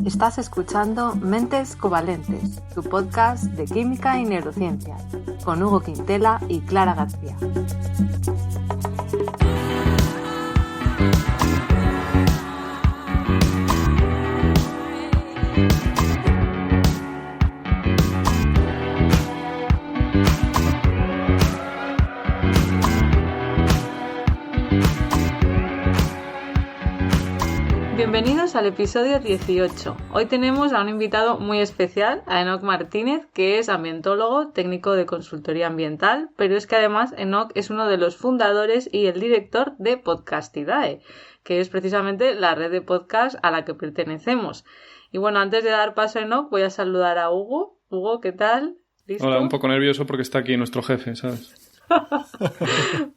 Estás escuchando Mentes Covalentes, tu podcast de química y neurociencias, con Hugo Quintela y Clara García. Bienvenidos al episodio 18. Hoy tenemos a un invitado muy especial, a Enoc Martínez, que es ambientólogo, técnico de consultoría ambiental, pero es que además Enoc es uno de los fundadores y el director de Podcastidae, que es precisamente la red de podcast a la que pertenecemos. Y bueno, antes de dar paso a Enoc, voy a saludar a Hugo. Hugo, ¿qué tal? ¿Listo? Hola, un poco nervioso porque está aquí nuestro jefe, ¿sabes?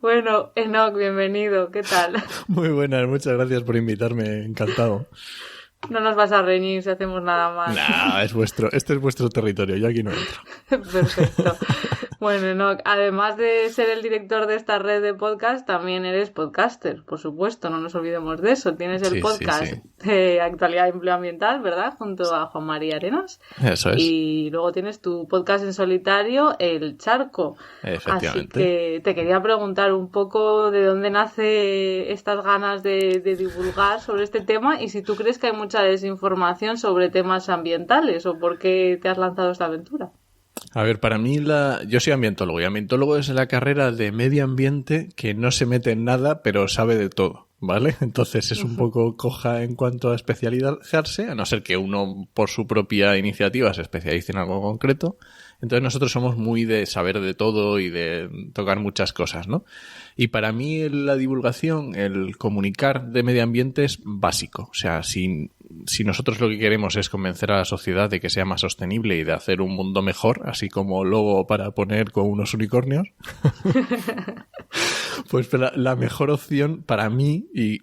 Bueno, Enoc, bienvenido, ¿qué tal? Muy buenas, muchas gracias por invitarme, encantado. No nos vas a reñir si hacemos nada más. Este es vuestro territorio, yo aquí no entro. Perfecto. Bueno, Enoc, además de ser el director de esta red de podcast, también eres podcaster, por supuesto, no nos olvidemos de eso. Tienes el podcast de Actualidad y Empleo Ambiental, ¿verdad? Junto a Juan María Arenas. Eso es. Y luego tienes tu podcast en solitario, El Charco. Efectivamente. Así que te quería preguntar un poco de dónde nace estas ganas de divulgar sobre este tema y si tú crees que hay mucha desinformación sobre temas ambientales o por qué te has lanzado a esta aventura. A ver, para mí yo soy ambientólogo y ambientólogo es la carrera de medio ambiente que no se mete en nada pero sabe de todo, ¿vale? Entonces es un poco coja en cuanto a especializarse, a no ser que uno por su propia iniciativa se especialice en algo concreto. Entonces nosotros somos muy de saber de todo y de tocar muchas cosas, ¿no? Y para mí la divulgación, el comunicar de medio ambiente es básico. O sea, si nosotros lo que queremos es convencer a la sociedad de que sea más sostenible y de hacer un mundo mejor, así como logo para poner con unos unicornios, pues la mejor opción para mí, y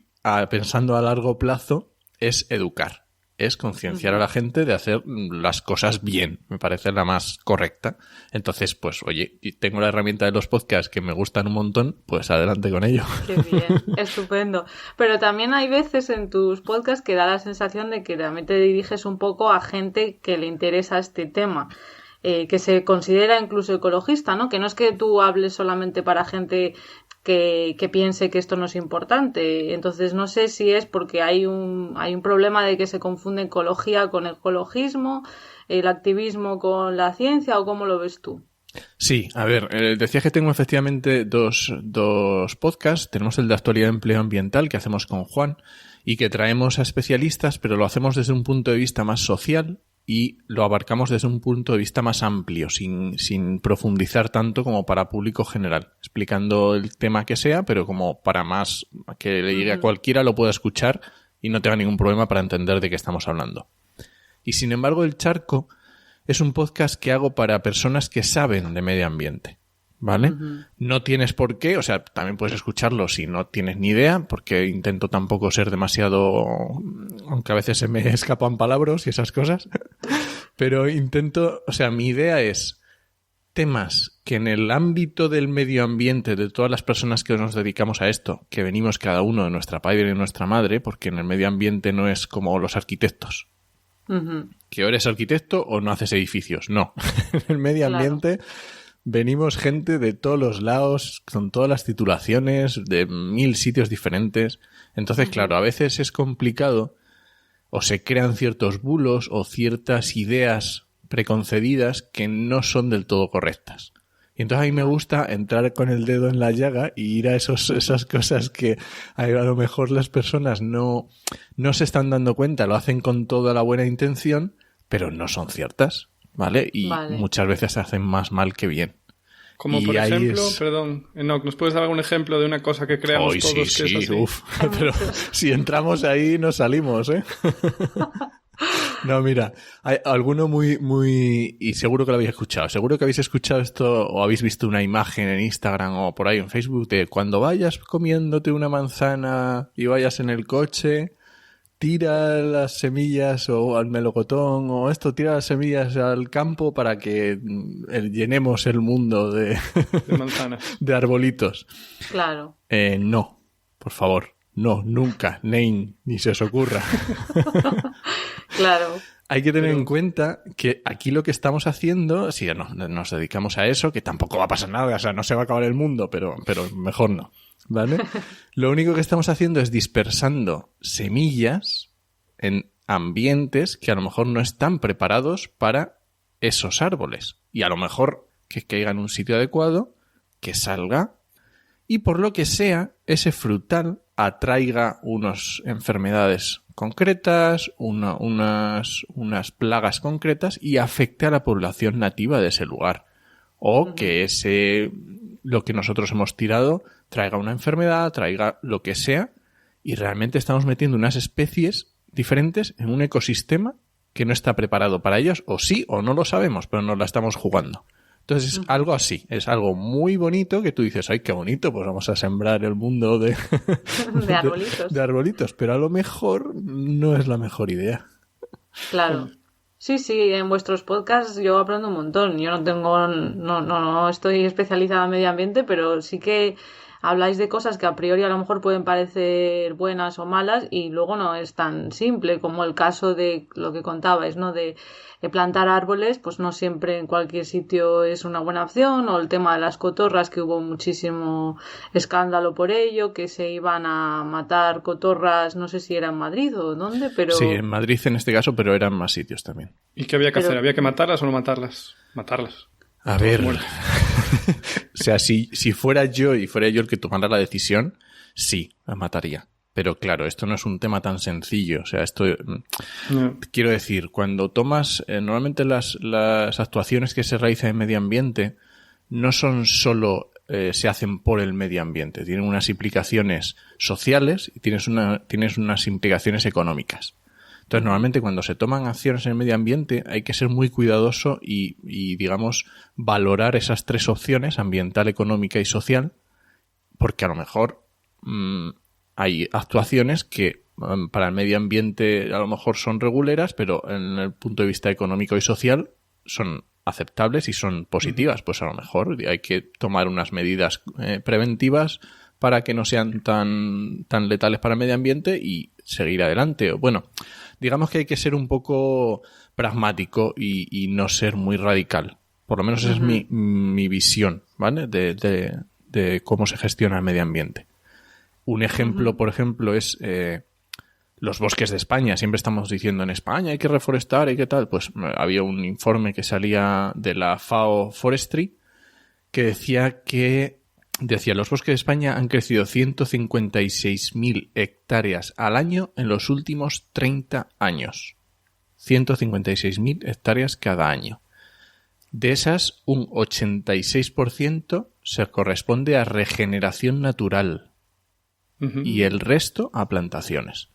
pensando a largo plazo, es educar. Es concienciar a la gente de hacer las cosas bien. Me parece la más correcta. Entonces, pues, oye, tengo la herramienta de los podcasts que me gustan un montón, pues adelante con ello. Qué bien, estupendo. Pero también hay veces en tus podcasts que da la sensación de que realmente te diriges un poco a gente que le interesa este tema. Que se considera incluso ecologista, ¿no? Que no es que tú hables solamente para gente que piense que esto no es importante. Entonces no sé si es porque hay un problema de que se confunde ecología con ecologismo, el activismo con la ciencia, o ¿cómo lo ves tú? Sí, a ver, decía que tengo efectivamente dos podcasts. Tenemos el de Actualidad y Empleo Ambiental que hacemos con Juan y que traemos a especialistas, pero lo hacemos desde un punto de vista más social y lo abarcamos desde un punto de vista más amplio, sin profundizar tanto como para público general, explicando el tema que sea, pero como para más que le llegue a cualquiera lo pueda escuchar y no tenga ningún problema para entender de qué estamos hablando. Y sin embargo, El Charco es un podcast que hago para personas que saben de medio ambiente, ¿vale? No tienes por qué, o sea, también puedes escucharlo si no tienes ni idea, porque intento tampoco ser demasiado, aunque a veces se me escapan palabras y esas cosas, pero intento, o sea, mi idea es temas que en el ámbito del medio ambiente, de todas las personas que nos dedicamos a esto, que venimos cada uno de nuestra padre y de nuestra madre, porque en el medio ambiente no es como los arquitectos. Que o eres arquitecto o no haces edificios. No. En el medio ambiente venimos gente de todos los lados, con todas las titulaciones, de 1000 sitios diferentes. Entonces, claro, a veces es complicado o se crean ciertos bulos o ciertas ideas preconcebidas que no son del todo correctas. Y entonces a mí me gusta entrar con el dedo en la llaga y ir a esas cosas que a lo mejor las personas no se están dando cuenta, lo hacen con toda la buena intención, pero no son ciertas, ¿vale? Y muchas veces se hacen más mal que bien. Como por ejemplo, perdón, Enoc, ¿nos puedes dar algún ejemplo de una cosa que creamos todos que es así? Uf, pero si entramos ahí no salimos, ¿eh? No, mira, hay alguno muy... Y seguro que lo habéis escuchado. Seguro que habéis escuchado esto o habéis visto una imagen en Instagram o por ahí en Facebook de cuando vayas comiéndote una manzana y vayas en el coche, tira las semillas o al melocotón o esto, tira las semillas al campo para que llenemos el mundo de manzanas, de arbolitos. Claro. No, por favor. No, nunca, ni se os ocurra. Claro. Hay que tener en cuenta que aquí lo que estamos haciendo, si nos dedicamos a eso, que tampoco va a pasar nada, o sea, no se va a acabar el mundo, pero mejor no, ¿vale? Lo único que estamos haciendo es dispersando semillas en ambientes que a lo mejor no están preparados para esos árboles. Y a lo mejor que caiga en un sitio adecuado, que salga, y por lo que sea, ese frutal atraiga unas enfermedades concretas, unas plagas concretas y afecte a la población nativa de ese lugar. O que lo que nosotros hemos tirado traiga una enfermedad, traiga lo que sea, y realmente estamos metiendo unas especies diferentes en un ecosistema que no está preparado para ellos, o sí, o no lo sabemos, pero nos la estamos jugando. Entonces es algo así, es algo muy bonito que tú dices, ¡ay, qué bonito! Pues vamos a sembrar el mundo de arbolitos. de arbolitos, pero a lo mejor no es la mejor idea. Claro. Sí, en vuestros podcasts yo aprendo un montón. Yo no estoy especializada en medio ambiente, pero sí que habláis de cosas que a priori a lo mejor pueden parecer buenas o malas y luego no es tan simple, como el caso de lo que contabais, ¿no? De plantar árboles, pues no siempre en cualquier sitio es una buena opción, o el tema de las cotorras, que hubo muchísimo escándalo por ello, que se iban a matar cotorras, no sé si era en Madrid o dónde, pero... Sí, en Madrid en este caso, pero eran más sitios también. ¿Y qué había que hacer? ¿Había que matarlas o no matarlas? Matarlas. A ver, o sea, si fuera yo y fuera yo el que tomara la decisión, sí, las mataría. Pero claro, esto no es un tema tan sencillo. O sea, quiero decir, cuando tomas, normalmente las actuaciones que se realizan en medio ambiente no son solo se hacen por el medio ambiente, tienen unas implicaciones sociales y tienes unas implicaciones económicas. Entonces, normalmente cuando se toman acciones en el medio ambiente hay que ser muy cuidadoso y digamos, valorar esas tres opciones, ambiental, económica y social, porque a lo mejor hay actuaciones que para el medio ambiente a lo mejor son reguleras, pero en el punto de vista económico y social son aceptables y son positivas. Pues a lo mejor hay que tomar unas medidas preventivas para que no sean tan letales para el medio ambiente y seguir adelante. Bueno, digamos que hay que ser un poco pragmático y no ser muy radical. Por lo menos esa es mi visión, ¿vale? De cómo se gestiona el medio ambiente. Un ejemplo, por ejemplo, es los bosques de España. Siempre estamos diciendo en España hay que reforestar y qué tal. Pues había un informe que salía de la FAO Forestry que decía los bosques de España han crecido 156.000 hectáreas al año en los últimos 30 años. 156.000 hectáreas cada año. De esas, un 86% se corresponde a regeneración natural y el resto a plantaciones.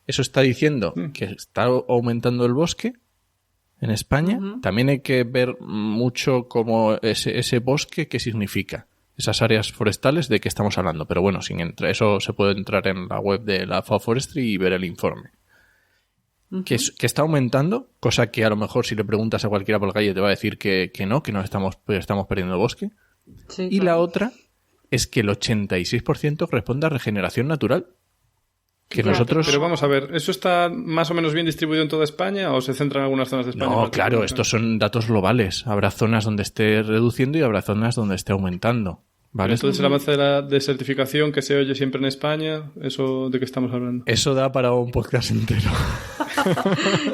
Eso está diciendo que está aumentando el bosque en España. También hay que ver mucho cómo ese bosque, qué significa. Esas áreas forestales, ¿de qué estamos hablando? Pero bueno, eso se puede entrar en la web de la FAO Forestry y ver el informe. Que está aumentando, cosa que a lo mejor si le preguntas a cualquiera por la calle te va a decir que no estamos perdiendo bosque. Sí, y la otra es que el 86% responde a regeneración natural. Que claro, nosotros... Pero vamos a ver, ¿eso está más o menos bien distribuido en toda España o se centra en algunas zonas de España? No, claro, estos son datos globales. Habrá zonas donde esté reduciendo y habrá zonas donde esté aumentando. ¿Vale? Entonces el avance de la desertificación que se oye siempre en España, ¿eso de qué estamos hablando? Eso da para un podcast entero.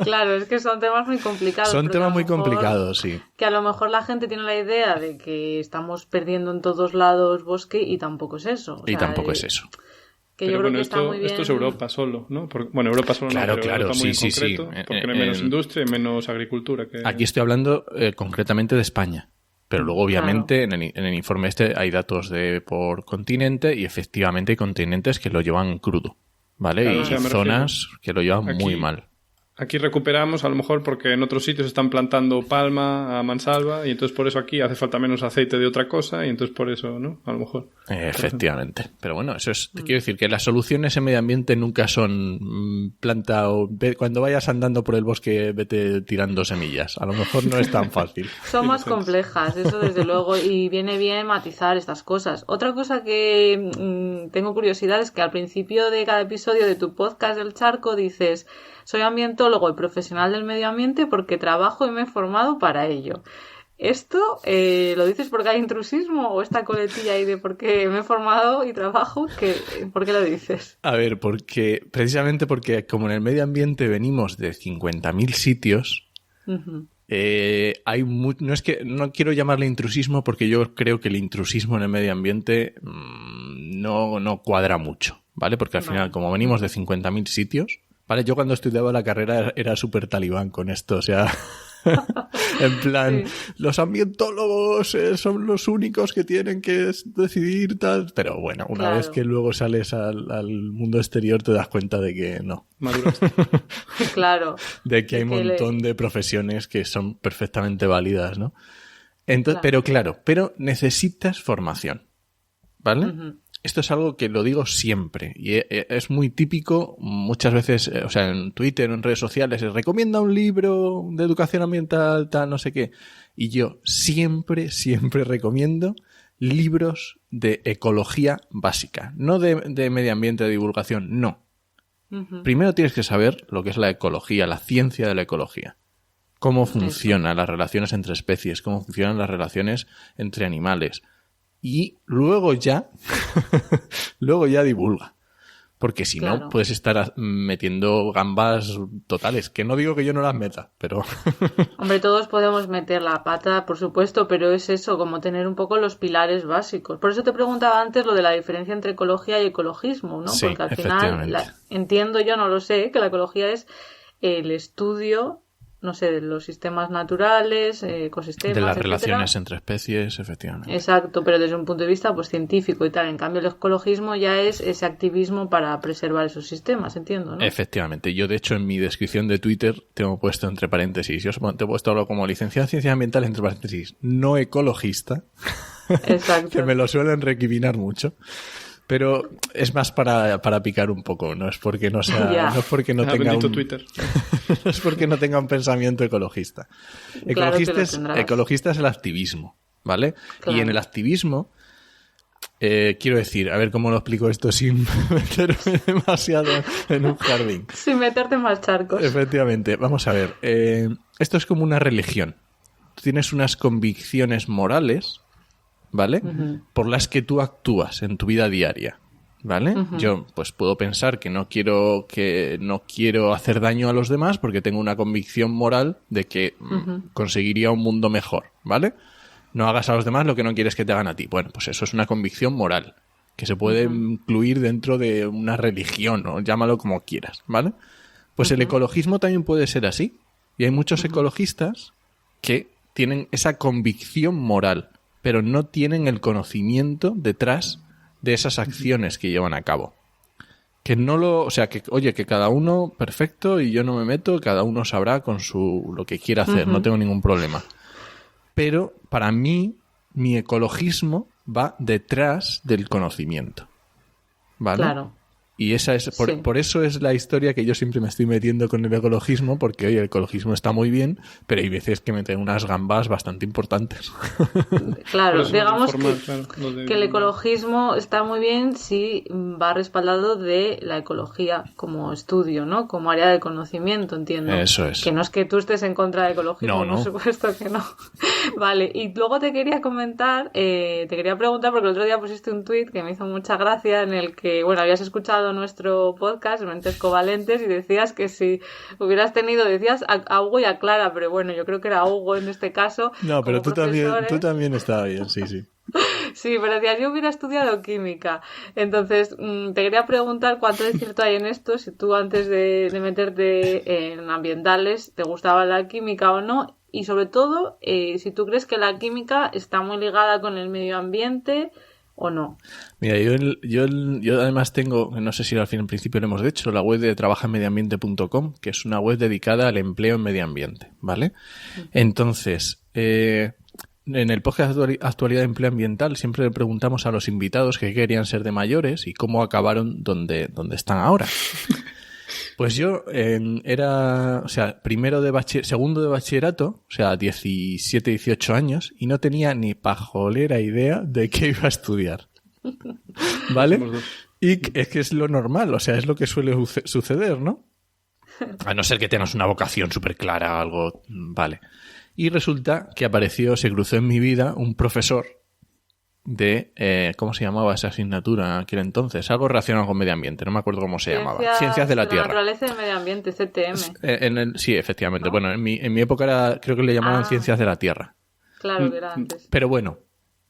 Claro, es que son temas muy complicados. Son temas muy complicados, sí. Que a lo mejor la gente tiene la idea de que estamos perdiendo en todos lados bosque y tampoco es eso. Es eso. Que pero yo bueno, creo que está muy bien... esto es Europa solo, ¿no? Europa solo claro, no, pero claro, Europa muy sí, en concreto, sí. porque no hay menos industria y menos agricultura. Aquí estoy hablando concretamente de España, pero luego obviamente en el informe hay datos por continente y efectivamente hay continentes que lo llevan crudo, ¿vale? Claro, y zonas que lo llevan muy mal. Aquí recuperamos a lo mejor porque en otros sitios están plantando palma a mansalva y entonces por eso aquí hace falta menos aceite de otra cosa y entonces por eso, ¿no? A lo mejor. Efectivamente. Pero bueno, te quiero decir que las soluciones en medio ambiente nunca son cuando vayas andando por el bosque vete tirando semillas. A lo mejor no es tan fácil. Son más complejas, eso desde luego, y viene bien matizar estas cosas. Otra cosa que tengo curiosidad es que al principio de cada episodio de tu podcast del charco dices: soy ambientólogo ecólogo y profesional del medio ambiente porque trabajo y me he formado para ello. ¿Esto lo dices porque hay intrusismo o esta coletilla ahí de porque me he formado y trabajo? ¿Por qué lo dices? A ver, precisamente porque como en el medio ambiente venimos de 50.000 sitios, no quiero llamarle intrusismo porque yo creo que el intrusismo en el medio ambiente no cuadra mucho, ¿vale? Porque al final, como venimos de 50.000 sitios, ¿vale? Yo cuando estudiaba la carrera era súper talibán con esto, o sea... en plan, sí. Los ambientólogos son los únicos que tienen que decidir tal, pero bueno, una vez que luego sales al mundo exterior te das cuenta de que no. Claro. De que hay un montón de profesiones que son perfectamente válidas, ¿no? Entonces, pero necesitas formación, ¿vale? Uh-huh. Esto es algo que lo digo siempre y es muy típico muchas veces, o sea, en Twitter o en redes sociales, se recomienda un libro de educación ambiental, tal, no sé qué. Y yo siempre recomiendo libros de ecología básica, no de medio ambiente, de divulgación, no. Uh-huh. Primero tienes que saber lo que es la ecología, la ciencia de la ecología. Cómo funcionan las relaciones entre especies, cómo funcionan las relaciones entre animales. Y luego ya divulga. Porque si no, puedes estar metiendo gambas totales. Que no digo que yo no las meta, pero... Hombre, todos podemos meter la pata, por supuesto, pero es eso, como tener un poco los pilares básicos. Por eso te preguntaba antes lo de la diferencia entre ecología y ecologismo, ¿no? Sí, porque al final, entiendo yo, no lo sé, que la ecología es el estudio... no sé, de los sistemas naturales, ecosistemas, de las etcétera. Relaciones entre especies, efectivamente. Exacto, pero desde un punto de vista pues científico y tal. En cambio, el ecologismo ya es ese activismo para preservar esos sistemas, entiendo, ¿no? Efectivamente. Yo, de hecho, en mi descripción de Twitter tengo puesto entre paréntesis, te he puesto algo como licenciado en Ciencias Ambientales, entre paréntesis, no ecologista. Exacto. Que me lo suelen recriminar mucho. Pero es más para picar un poco, no es porque no sea, no es porque no tenga Twitter. No es porque no tenga un pensamiento ecologista. Ecologista es el activismo, ¿vale? Claro. Y en el activismo quiero decir, a ver cómo lo explico esto sin meterme demasiado en un jardín. Sin meterte más charcos. Efectivamente, vamos a ver. Esto es como una religión. Tú tienes unas convicciones morales, ¿vale? Uh-huh. Por las que tú actúas en tu vida diaria, ¿vale? Uh-huh. Yo, pues, puedo pensar que no quiero hacer daño a los demás porque tengo una convicción moral de que conseguiría un mundo mejor, ¿vale? No hagas a los demás lo que no quieres que te hagan a ti. Bueno, pues eso es una convicción moral que se puede incluir dentro de una religión, o llámalo como quieras, ¿vale? Pues el ecologismo también puede ser así. Y hay muchos ecologistas que tienen esa convicción moral, pero no tienen el conocimiento detrás de esas acciones que llevan a cabo. Que que cada uno, perfecto, y yo no me meto, cada uno sabrá con lo que quiera hacer, no tengo ningún problema. Pero para mí, mi ecologismo va detrás del conocimiento, ¿vale? Claro. Y esa es por eso es la historia que yo siempre me estoy metiendo con el ecologismo, porque oye, el ecologismo está muy bien, pero hay veces que meten unas gambas bastante importantes. Claro, digamos que el ecologismo está muy bien si va respaldado de la ecología como estudio, ¿no? Como área de conocimiento, entiendo. Eso es. Que no es que tú estés en contra del ecologismo, no. Por supuesto que no. Vale, y luego te quería preguntar, porque el otro día pusiste un tuit que me hizo mucha gracia en el que, bueno, habías escuchado nuestro podcast, Mentes Covalentes, y decías que si hubieras tenido, decías a Hugo y a Clara, pero bueno, yo creo que era a Hugo en este caso. No, pero tú también estaba bien, sí. Sí, pero decías, yo hubiera estudiado química. Entonces, te quería preguntar cuánto de cierto hay en esto, si tú antes de meterte en ambientales te gustaba la química o no, y sobre todo, si tú crees que la química está muy ligada con el medio ambiente o no. Mira, yo además tengo, no sé si al fin en principio lo hemos dicho, la web de trabajaenmedioambiente.com, que es una web dedicada al empleo en medio ambiente, ¿vale? Entonces, en el podcast Actualidad de Empleo Ambiental siempre le preguntamos a los invitados qué querían ser de mayores y cómo acabaron donde están ahora. Pues yo era, segundo de bachillerato, o sea, 17, 18 años, y no tenía ni pajolera idea de qué iba a estudiar. ¿Vale? Y es que es lo normal, o sea, es lo que suele suceder, ¿no? A no ser que tengas una vocación súper clara, algo, vale. Y resulta que se cruzó en mi vida un profesor de, ¿cómo se llamaba esa asignatura en aquel entonces? Algo relacionado con medio ambiente, no me acuerdo cómo se llamaba. Ciencias de la Tierra. Naturaleza y medio ambiente, CTM. Sí, efectivamente. ¿No? Bueno, en mi época creo que le llamaban Ciencias de la Tierra. Claro, que era antes. Pero bueno,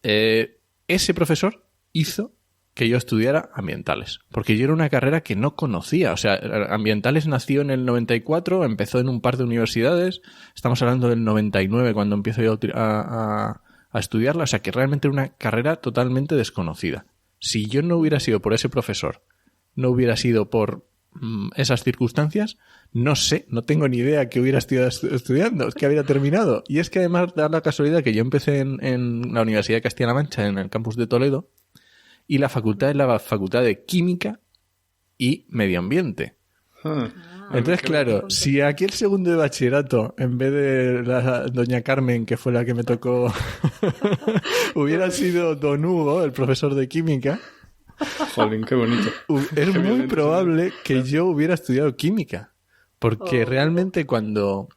ese profesor hizo que yo estudiara ambientales, porque yo era una carrera que no conocía. O sea, ambientales nació en el 94, empezó en un par de universidades, estamos hablando del 99 cuando empiezo yo a estudiarla, o sea que realmente era una carrera totalmente desconocida. Si yo no hubiera sido por ese profesor, no hubiera sido por esas circunstancias, no sé, no tengo ni idea que hubiera estado estudiando, que habría terminado. Y es que además da la casualidad que yo empecé en la Universidad de Castilla-La Mancha, en el campus de Toledo, y la facultad es la Facultad de Química y Medio Ambiente. Entonces, claro, si aquí el segundo de bachillerato, en vez de la doña Carmen, que fue la que me tocó, hubiera sido don Hugo, el profesor de química, jolín, qué bonito. Es muy probable que yo hubiera estudiado química. Porque realmente cuando,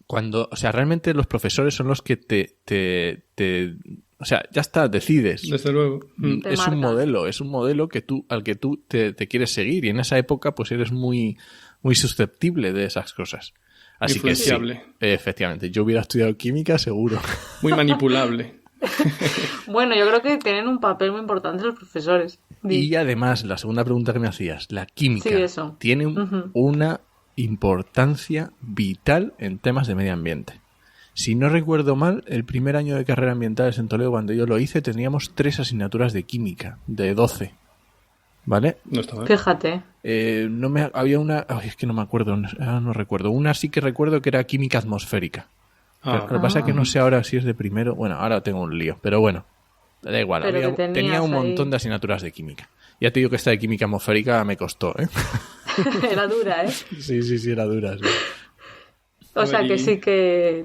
o sea, realmente los profesores son los que o sea, ya está, decides. Desde luego. Es un modelo al que tú te quieres seguir, y en esa época pues eres muy, muy susceptible de esas cosas. Así que sí, efectivamente, yo hubiera estudiado química seguro. Muy manipulable. Bueno, yo creo que tienen un papel muy importante los profesores. Y además, la segunda pregunta que me hacías, la química tiene una importancia vital en temas de medio ambiente. Si no recuerdo mal, el primer año de carrera ambientales en Toledo, cuando yo lo hice, teníamos 3 asignaturas de química, de 12. ¿Vale? No está mal. Fíjate. Había una... es que no me acuerdo, no recuerdo. Una sí que recuerdo que era química atmosférica. Lo que pasa es que no sé ahora si es de primero... Bueno, ahora tengo un lío, pero bueno. Da igual, tenía un montón de asignaturas de química. Ya te digo que esta de química atmosférica me costó, ¿eh? Era dura, ¿eh? Sí, era dura, sí. O sea que sí que...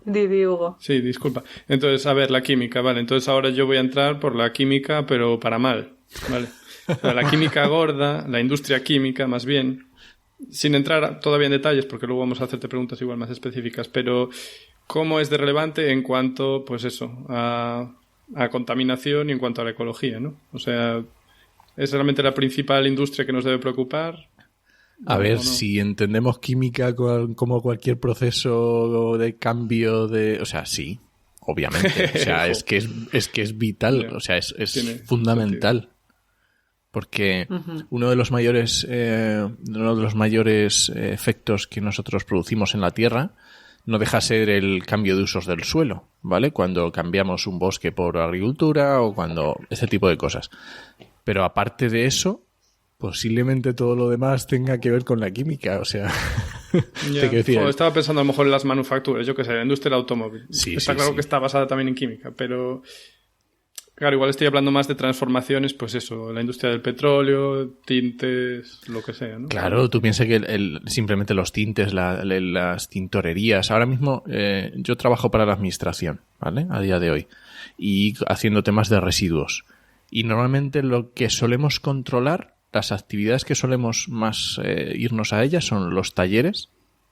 Hugo. Sí, disculpa. Entonces, a ver, la química, vale. Entonces ahora yo voy a entrar por la química, pero para mal, ¿vale? O sea, la química gorda, la industria química, más bien, sin entrar todavía en detalles, porque luego vamos a hacerte preguntas igual más específicas, pero ¿cómo es de relevante en cuanto, pues eso, a contaminación y en cuanto a la ecología, ¿no? O sea, ¿es realmente la principal industria que nos debe preocupar? A ver, si entendemos química como cualquier proceso de cambio de... O sea, sí, obviamente. O sea, es que es vital. O sea, es fundamental. Sentido. Porque uno de los mayores efectos que nosotros producimos en la Tierra no deja ser el cambio de usos del suelo, ¿vale? Cuando cambiamos un bosque por agricultura o cuando... ese tipo de cosas. Pero aparte de eso, posiblemente todo lo demás tenga que ver con la química, o sea... estaba pensando a lo mejor en las manufacturas, yo qué sé, la industria del automóvil. Está claro que está basada también en química, pero... Claro, igual estoy hablando más de transformaciones, pues eso, la industria del petróleo, tintes, lo que sea, ¿no? Claro, tú piensas que simplemente los tintes, las tintorerías... Ahora mismo yo trabajo para la administración, ¿vale? A día de hoy. Y haciendo temas de residuos. Y normalmente lo que solemos controlar, las actividades que solemos más irnos a ellas son los talleres,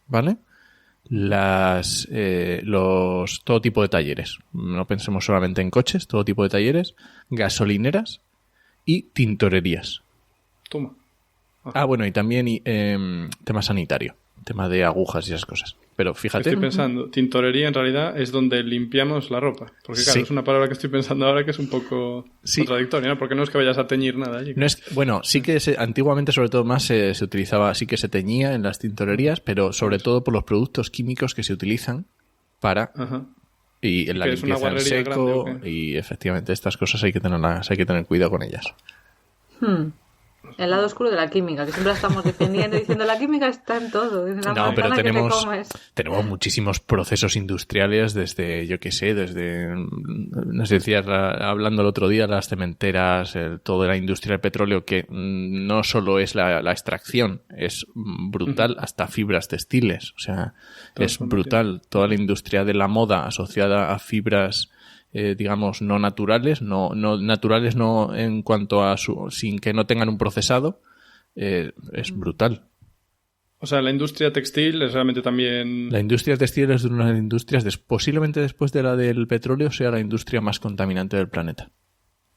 ¿vale? Todo tipo de talleres. No pensemos solamente en coches, todo tipo de talleres, gasolineras y tintorerías. Toma. Bueno, y también tema sanitario, tema de agujas y esas cosas. Pero fíjate. Estoy pensando, tintorería en realidad es donde limpiamos la ropa. Porque claro, es una palabra que estoy pensando ahora que es un poco contradictoria, ¿no? Porque no es que vayas a teñir nada allí. No es, bueno, sí que antiguamente sobre todo más se utilizaba, sí que se teñía en las tintorerías, pero sobre todo por los productos químicos que se utilizan para... Y en la limpieza en seco, y efectivamente estas cosas hay que tener cuidado con ellas. El lado oscuro de la química, que siempre la estamos defendiendo diciendo la química está en todo. En la pero tenemos muchísimos procesos industriales desde, yo qué sé, nos decías hablando el otro día, las cementeras, toda la industria del petróleo, que no solo es la extracción, es brutal, hasta fibras textiles, o sea, es brutal. Toda la industria de la moda asociada a fibras digamos, no naturales no en cuanto a sin que no tengan un procesado, es brutal. O sea, la industria textil es realmente también... La industria textil es una de las industrias, posiblemente después de la del petróleo, sea la industria más contaminante del planeta.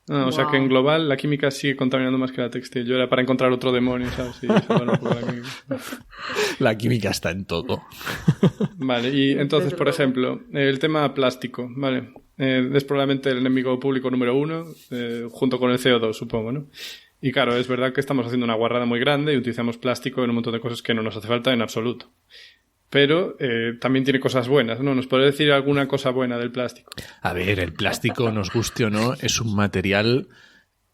O sea que en global la química sigue contaminando más que la textil. Yo era para encontrar otro demonio, ¿sabes? Y salvar un poco la química. La química está en todo. Vale, y entonces, por ejemplo, el tema plástico, ¿vale? Es probablemente el enemigo público número 1, junto con el CO2, supongo, ¿no? Y claro, es verdad que estamos haciendo una guarrada muy grande y utilizamos plástico en un montón de cosas que no nos hace falta en absoluto. Pero también tiene cosas buenas, ¿no? ¿Nos podés decir alguna cosa buena del plástico? A ver, el plástico, nos guste o no, es un material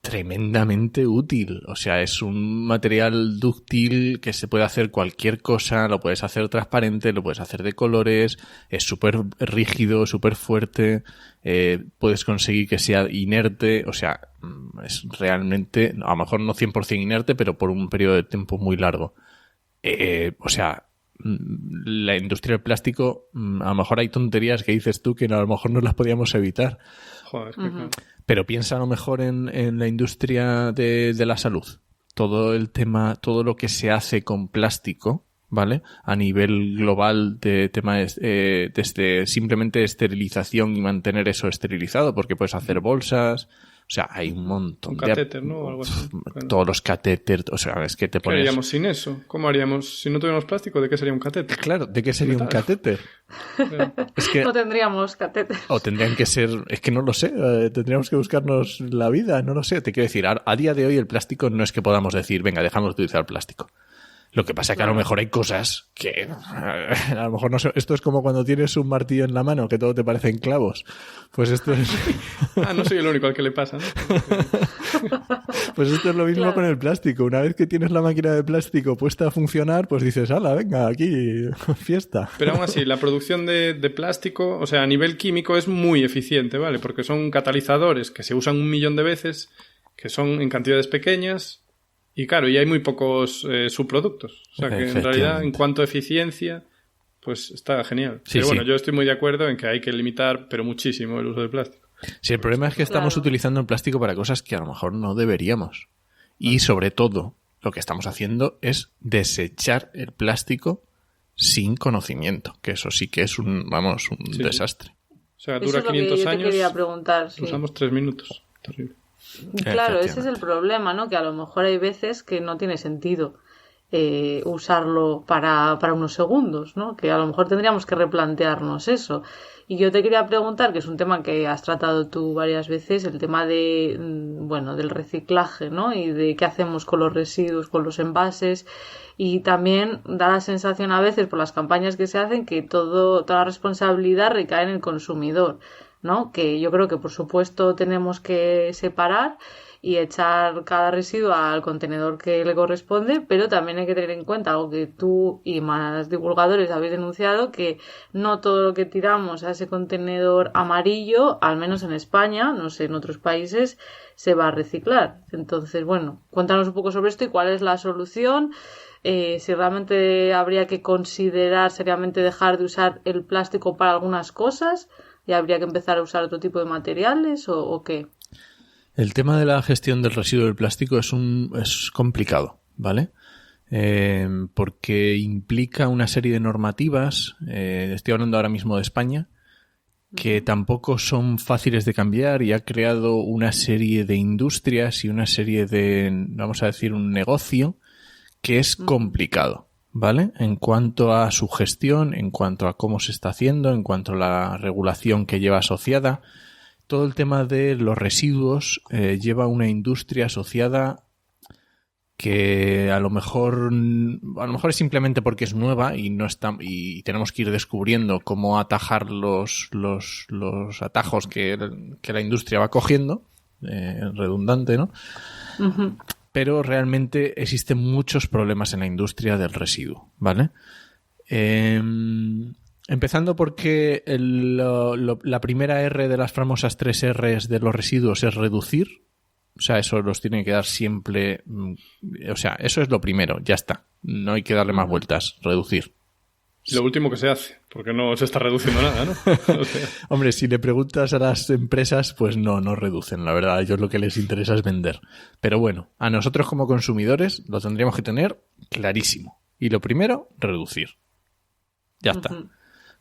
tremendamente útil. O sea, es un material dúctil que se puede hacer cualquier cosa, lo puedes hacer transparente, lo puedes hacer de colores, es súper rígido, súper fuerte, puedes conseguir que sea inerte, o sea, es realmente, a lo mejor no 100% inerte, pero por un periodo de tiempo muy largo. O sea, la industria del plástico, a lo mejor hay tonterías que dices tú que a lo mejor no las podíamos evitar. Joder, qué claro. Pero piensa a lo mejor en la industria de la salud. Todo el tema, todo lo que se hace con plástico, ¿vale? A nivel global de tema desde simplemente esterilización y mantener eso esterilizado, porque puedes hacer bolsas. O sea, hay un montón. Un catéter, ¿no? O algo así. Todos los catéteres, o sea, es que te pones... ¿Qué haríamos sin eso? ¿Cómo haríamos? Si no tuviéramos plástico, ¿de qué sería un catéter? Claro, ¿de qué sería un catéter? Es que... No tendríamos catéter. O tendrían que ser... Es que no lo sé. Tendríamos que buscarnos la vida. No lo sé. Te quiero decir, a día de hoy el plástico no es que podamos decir, venga, dejamos de utilizar plástico. Lo que pasa es que a lo mejor hay cosas que a lo mejor no sé. Esto es como cuando tienes un martillo en la mano que todo te parecen clavos. Pues esto es... no soy el único al que le pasa, ¿no? Pues esto es lo mismo con el plástico. Una vez que tienes la máquina de plástico puesta a funcionar, pues dices, hala, venga, aquí, fiesta. Pero aún así, la producción de plástico, o sea, a nivel químico es muy eficiente, ¿vale? Porque son catalizadores que se usan 1.000.000 de veces, que son en cantidades pequeñas. Y claro, y hay muy pocos subproductos. O sea que en realidad, en cuanto a eficiencia, pues está genial. Sí, pero bueno, yo estoy muy de acuerdo en que hay que limitar, pero muchísimo, el uso del plástico. Sí, el problema es que estamos utilizando el plástico para cosas que a lo mejor no deberíamos. Y sobre todo, lo que estamos haciendo es desechar el plástico sin conocimiento. Que eso sí que es un desastre. O sea, dura 500 años. Quería preguntar, sí. Usamos 3 minutos. Terrible. Claro, ese es el problema, ¿no? Que a lo mejor hay veces que no tiene sentido usarlo para unos segundos, ¿no? Que a lo mejor tendríamos que replantearnos eso. Y yo te quería preguntar, que es un tema que has tratado tú varias veces, el tema de, del reciclaje, ¿no? Y de qué hacemos con los residuos, con los envases. Y también da la sensación a veces por las campañas que se hacen que toda la responsabilidad recae en el consumidor, ¿no? Que yo creo que por supuesto tenemos que separar y echar cada residuo al contenedor que le corresponde, pero también hay que tener en cuenta algo que tú y más divulgadores habéis denunciado, que no todo lo que tiramos a ese contenedor amarillo, al menos en España, no sé, en otros países, se va a reciclar. Entonces, bueno, cuéntanos un poco sobre esto y cuál es la solución, si realmente habría que considerar seriamente dejar de usar el plástico para algunas cosas y habría que empezar a usar otro tipo de materiales o qué. El tema de la gestión del residuo del plástico es complicado, ¿vale? Porque implica una serie de normativas, estoy hablando ahora mismo de España, que tampoco son fáciles de cambiar y ha creado una serie de industrias y una serie de, vamos a decir, un negocio que es complicado, ¿vale? En cuanto a su gestión, en cuanto a cómo se está haciendo, en cuanto a la regulación que lleva asociada. Todo el tema de los residuos lleva una industria asociada que a lo mejor es simplemente porque es nueva y no está, y tenemos que ir descubriendo cómo atajar los atajos que la industria va cogiendo, redundante, ¿no? Uh-huh. Pero realmente existen muchos problemas en la industria del residuo, ¿vale? Empezando porque la primera R de las famosas 3 Rs de los residuos es reducir. O sea, eso los tiene que dar siempre. O sea, eso es lo primero, ya está. No hay que darle más vueltas, reducir. Lo último que se hace, porque no se está reduciendo nada, ¿no? O sea. Hombre, si le preguntas a las empresas, pues no reducen, la verdad. A ellos lo que les interesa es vender. Pero bueno, a nosotros como consumidores lo tendríamos que tener clarísimo. Y lo primero, reducir. Ya está.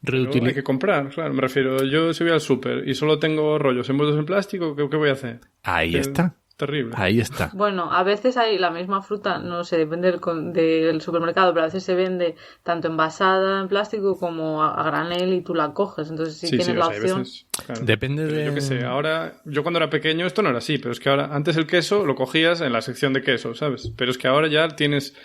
Pero hay que comprar, claro, me refiero. Yo si voy al súper y solo tengo rollos envueltos en plástico, ¿qué voy a hacer? Ahí está. Terrible. Ahí está. Bueno, a veces hay la misma fruta, no sé, depende del supermercado, pero a veces se vende tanto envasada en plástico como a granel y tú la coges. Entonces, si tienes la opción. Veces, claro. Depende de. Yo qué sé, ahora, yo cuando era pequeño esto no era así, pero es que ahora, antes el queso lo cogías en la sección de queso, ¿sabes? Pero es que ahora ya tienes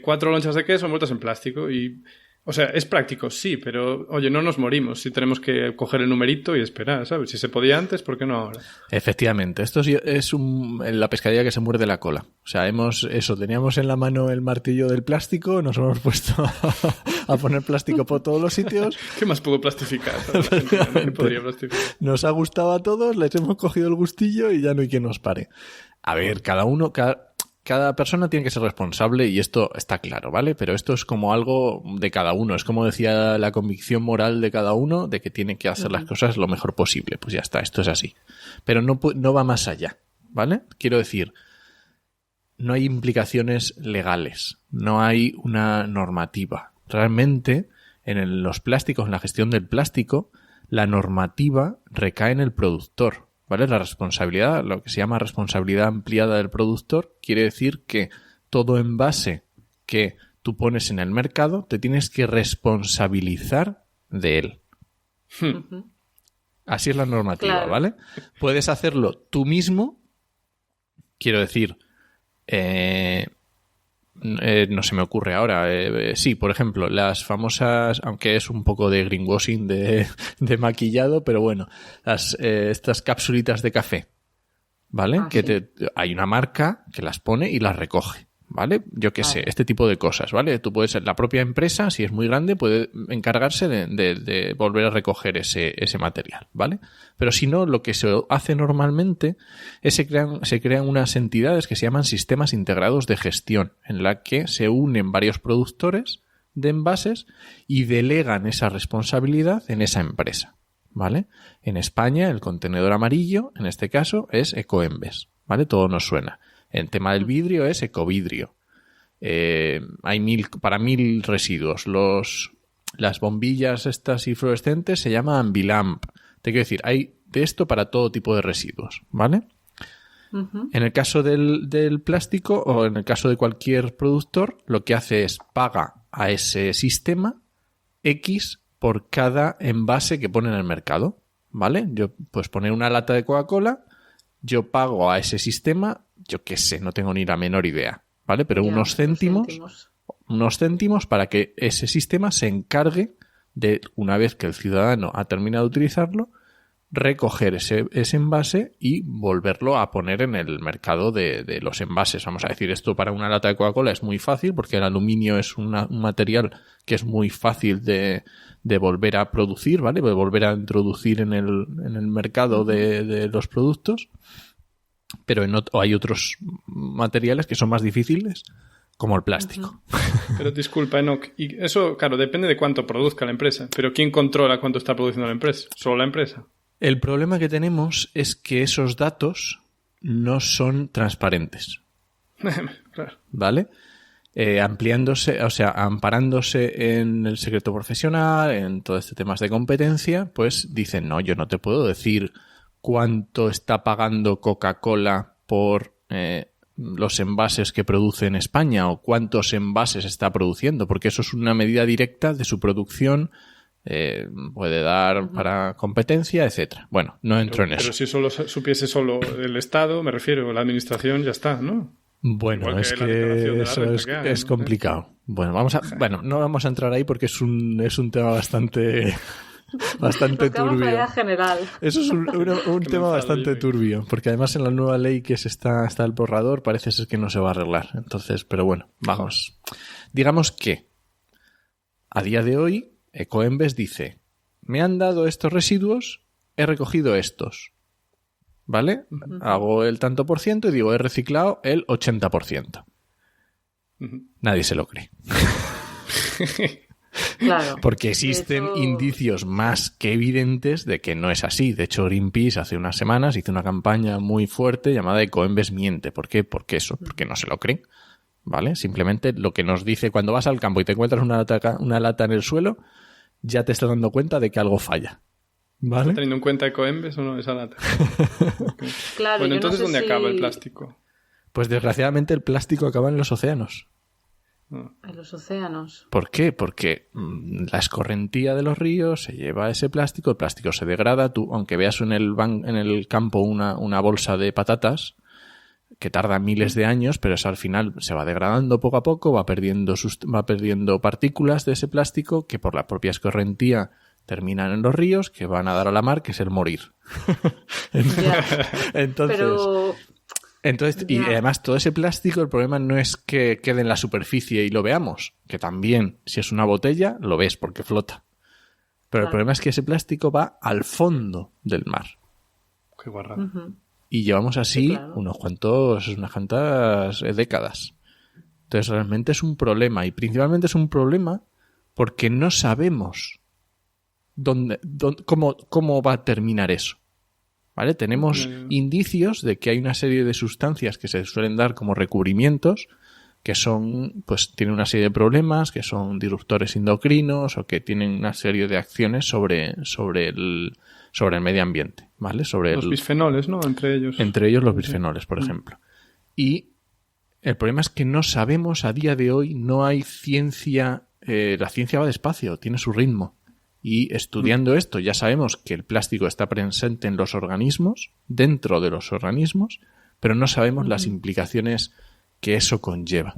4 lonchas de queso envueltas en plástico y. O sea, es práctico, sí, pero, oye, no nos morimos si tenemos que coger el numerito y esperar, ¿sabes? Si se podía antes, ¿por qué no ahora? Efectivamente, esto es la pescadilla que se muerde la cola. O sea, teníamos en la mano el martillo del plástico, nos hemos puesto a poner plástico por todos los sitios. ¿Qué más puedo plastificar? No podría plastificar. Nos ha gustado a todos, les hemos cogido el gustillo y ya no hay quien nos pare. A ver, cada persona tiene que ser responsable y esto está claro, ¿vale? Pero esto es como algo de cada uno. Es como decía la convicción moral de cada uno de que tiene que hacer las cosas lo mejor posible. Pues ya está, esto es así. Pero no va más allá, ¿vale? Quiero decir, no hay implicaciones legales, no hay una normativa. Realmente, en los plásticos, en la gestión del plástico, la normativa recae en el productor. ¿Vale? La responsabilidad, lo que se llama responsabilidad ampliada del productor, quiere decir que todo envase que tú pones en el mercado te tienes que responsabilizar de él. Así es la normativa, claro. ¿Vale? Puedes hacerlo tú mismo, quiero decir, no se me ocurre ahora. Sí, por ejemplo, las famosas, aunque es un poco de greenwashing, de maquillado, pero bueno, estas capsulitas de café, ¿vale? Que hay una marca que las pone y las recoge, ¿vale? Yo qué sé, este tipo de cosas, ¿vale? Tú puedes, la propia empresa, si es muy grande, puede encargarse de volver a recoger ese material, ¿vale? Pero si no, lo que se hace normalmente es se crean unas entidades que se llaman sistemas integrados de gestión, en la que se unen varios productores de envases y delegan esa responsabilidad en esa empresa, ¿vale? En España, el contenedor amarillo, en este caso, es Ecoembes, ¿vale? Todo nos suena. El tema del vidrio es Ecovidrio. Hay para 1000 residuos. Las bombillas estas y fluorescentes se llaman Ambilamp. Te quiero decir, hay de esto para todo tipo de residuos, ¿vale? En el caso del plástico o en el caso de cualquier productor, lo que hace es paga a ese sistema X por cada envase que pone en el mercado, ¿vale? Yo, pues poner una lata de Coca-Cola, yo pago a ese sistema, yo qué sé, no tengo ni la menor idea, ¿vale? Pero unos céntimos para que ese sistema se encargue de, una vez que el ciudadano ha terminado de utilizarlo, recoger ese envase y volverlo a poner en el mercado de los envases. Vamos a decir, esto para una lata de Coca-Cola es muy fácil porque el aluminio es un material que es muy fácil de volver a producir, ¿vale? De volver a introducir en el mercado de los productos. Pero hay otros materiales que son más difíciles, como el plástico. Pero disculpa, Enoch, y eso, claro, depende de cuánto produzca la empresa. Pero ¿quién controla cuánto está produciendo la empresa? ¿Solo la empresa? El problema que tenemos es que esos datos no son transparentes. Claro. ¿Vale? Amparándose en el secreto profesional, en todo este temas de competencia, pues dicen, no, yo no te puedo decir cuánto está pagando Coca-Cola por los envases que produce en España o cuántos envases está produciendo, porque eso es una medida directa de su producción, puede dar para competencia, etcétera. Bueno, no entro en eso. Pero si solo supiese solo el Estado, me refiero, la administración, ya está, ¿no? Bueno, es que eso es complicado. Bueno, no vamos a entrar ahí porque es un tema bastante turbio. General. Eso es un tema bastante turbio, porque además en la nueva ley que está el borrador parece ser que no se va a arreglar. Entonces, pero bueno, vamos. Digamos que a día de hoy Ecoembes dice, me han dado estos residuos, he recogido estos, ¿vale? Hago el tanto por ciento y digo, he reciclado el 80%. Nadie se lo cree. Claro. Porque existen indicios más que evidentes de que no es así. De hecho, Greenpeace hace unas semanas hizo una campaña muy fuerte llamada Ecoembes miente. ¿Por qué? Porque no se lo creen. ¿vale? Simplemente lo que nos dice cuando vas al campo y te encuentras una lata en el suelo, ya te estás dando cuenta de que algo falla, ¿vale? ¿Está teniendo en cuenta Ecoembes o no esa lata? Okay. Claro, bueno, entonces, no sé ¿dónde acaba el plástico? Pues desgraciadamente el plástico acaba en los océanos. En los océanos. ¿Por qué? Porque la escorrentía de los ríos se lleva ese plástico, el plástico se degrada. Tú, aunque veas en el campo una bolsa de patatas, que tarda miles de años, pero eso al final se va degradando poco a poco, va perdiendo partículas de ese plástico que por la propia escorrentía terminan en los ríos, que van a dar a la mar, que es el morir. Entonces, y además todo ese plástico, el problema no es que quede en la superficie y lo veamos, que también, si es una botella, lo ves porque flota. Pero el problema es que ese plástico va al fondo del mar. Qué guarrada. Uh-huh. Y llevamos así unas cuantas décadas. Entonces realmente es un problema, y principalmente es un problema porque no sabemos cómo va a terminar eso. ¿Vale? Tenemos indicios de que hay una serie de sustancias que se suelen dar como recubrimientos que son, pues tienen una serie de problemas, que son disruptores endocrinos o que tienen una serie de acciones sobre el medio ambiente, ¿vale? Los bisfenoles, ¿no? Entre ellos los bisfenoles, por ejemplo. Y el problema es que no sabemos a día de hoy, no hay ciencia, la ciencia va despacio, tiene su ritmo. Y estudiando esto ya sabemos que el plástico está presente en los organismos, dentro de los organismos, pero no sabemos las implicaciones que eso conlleva.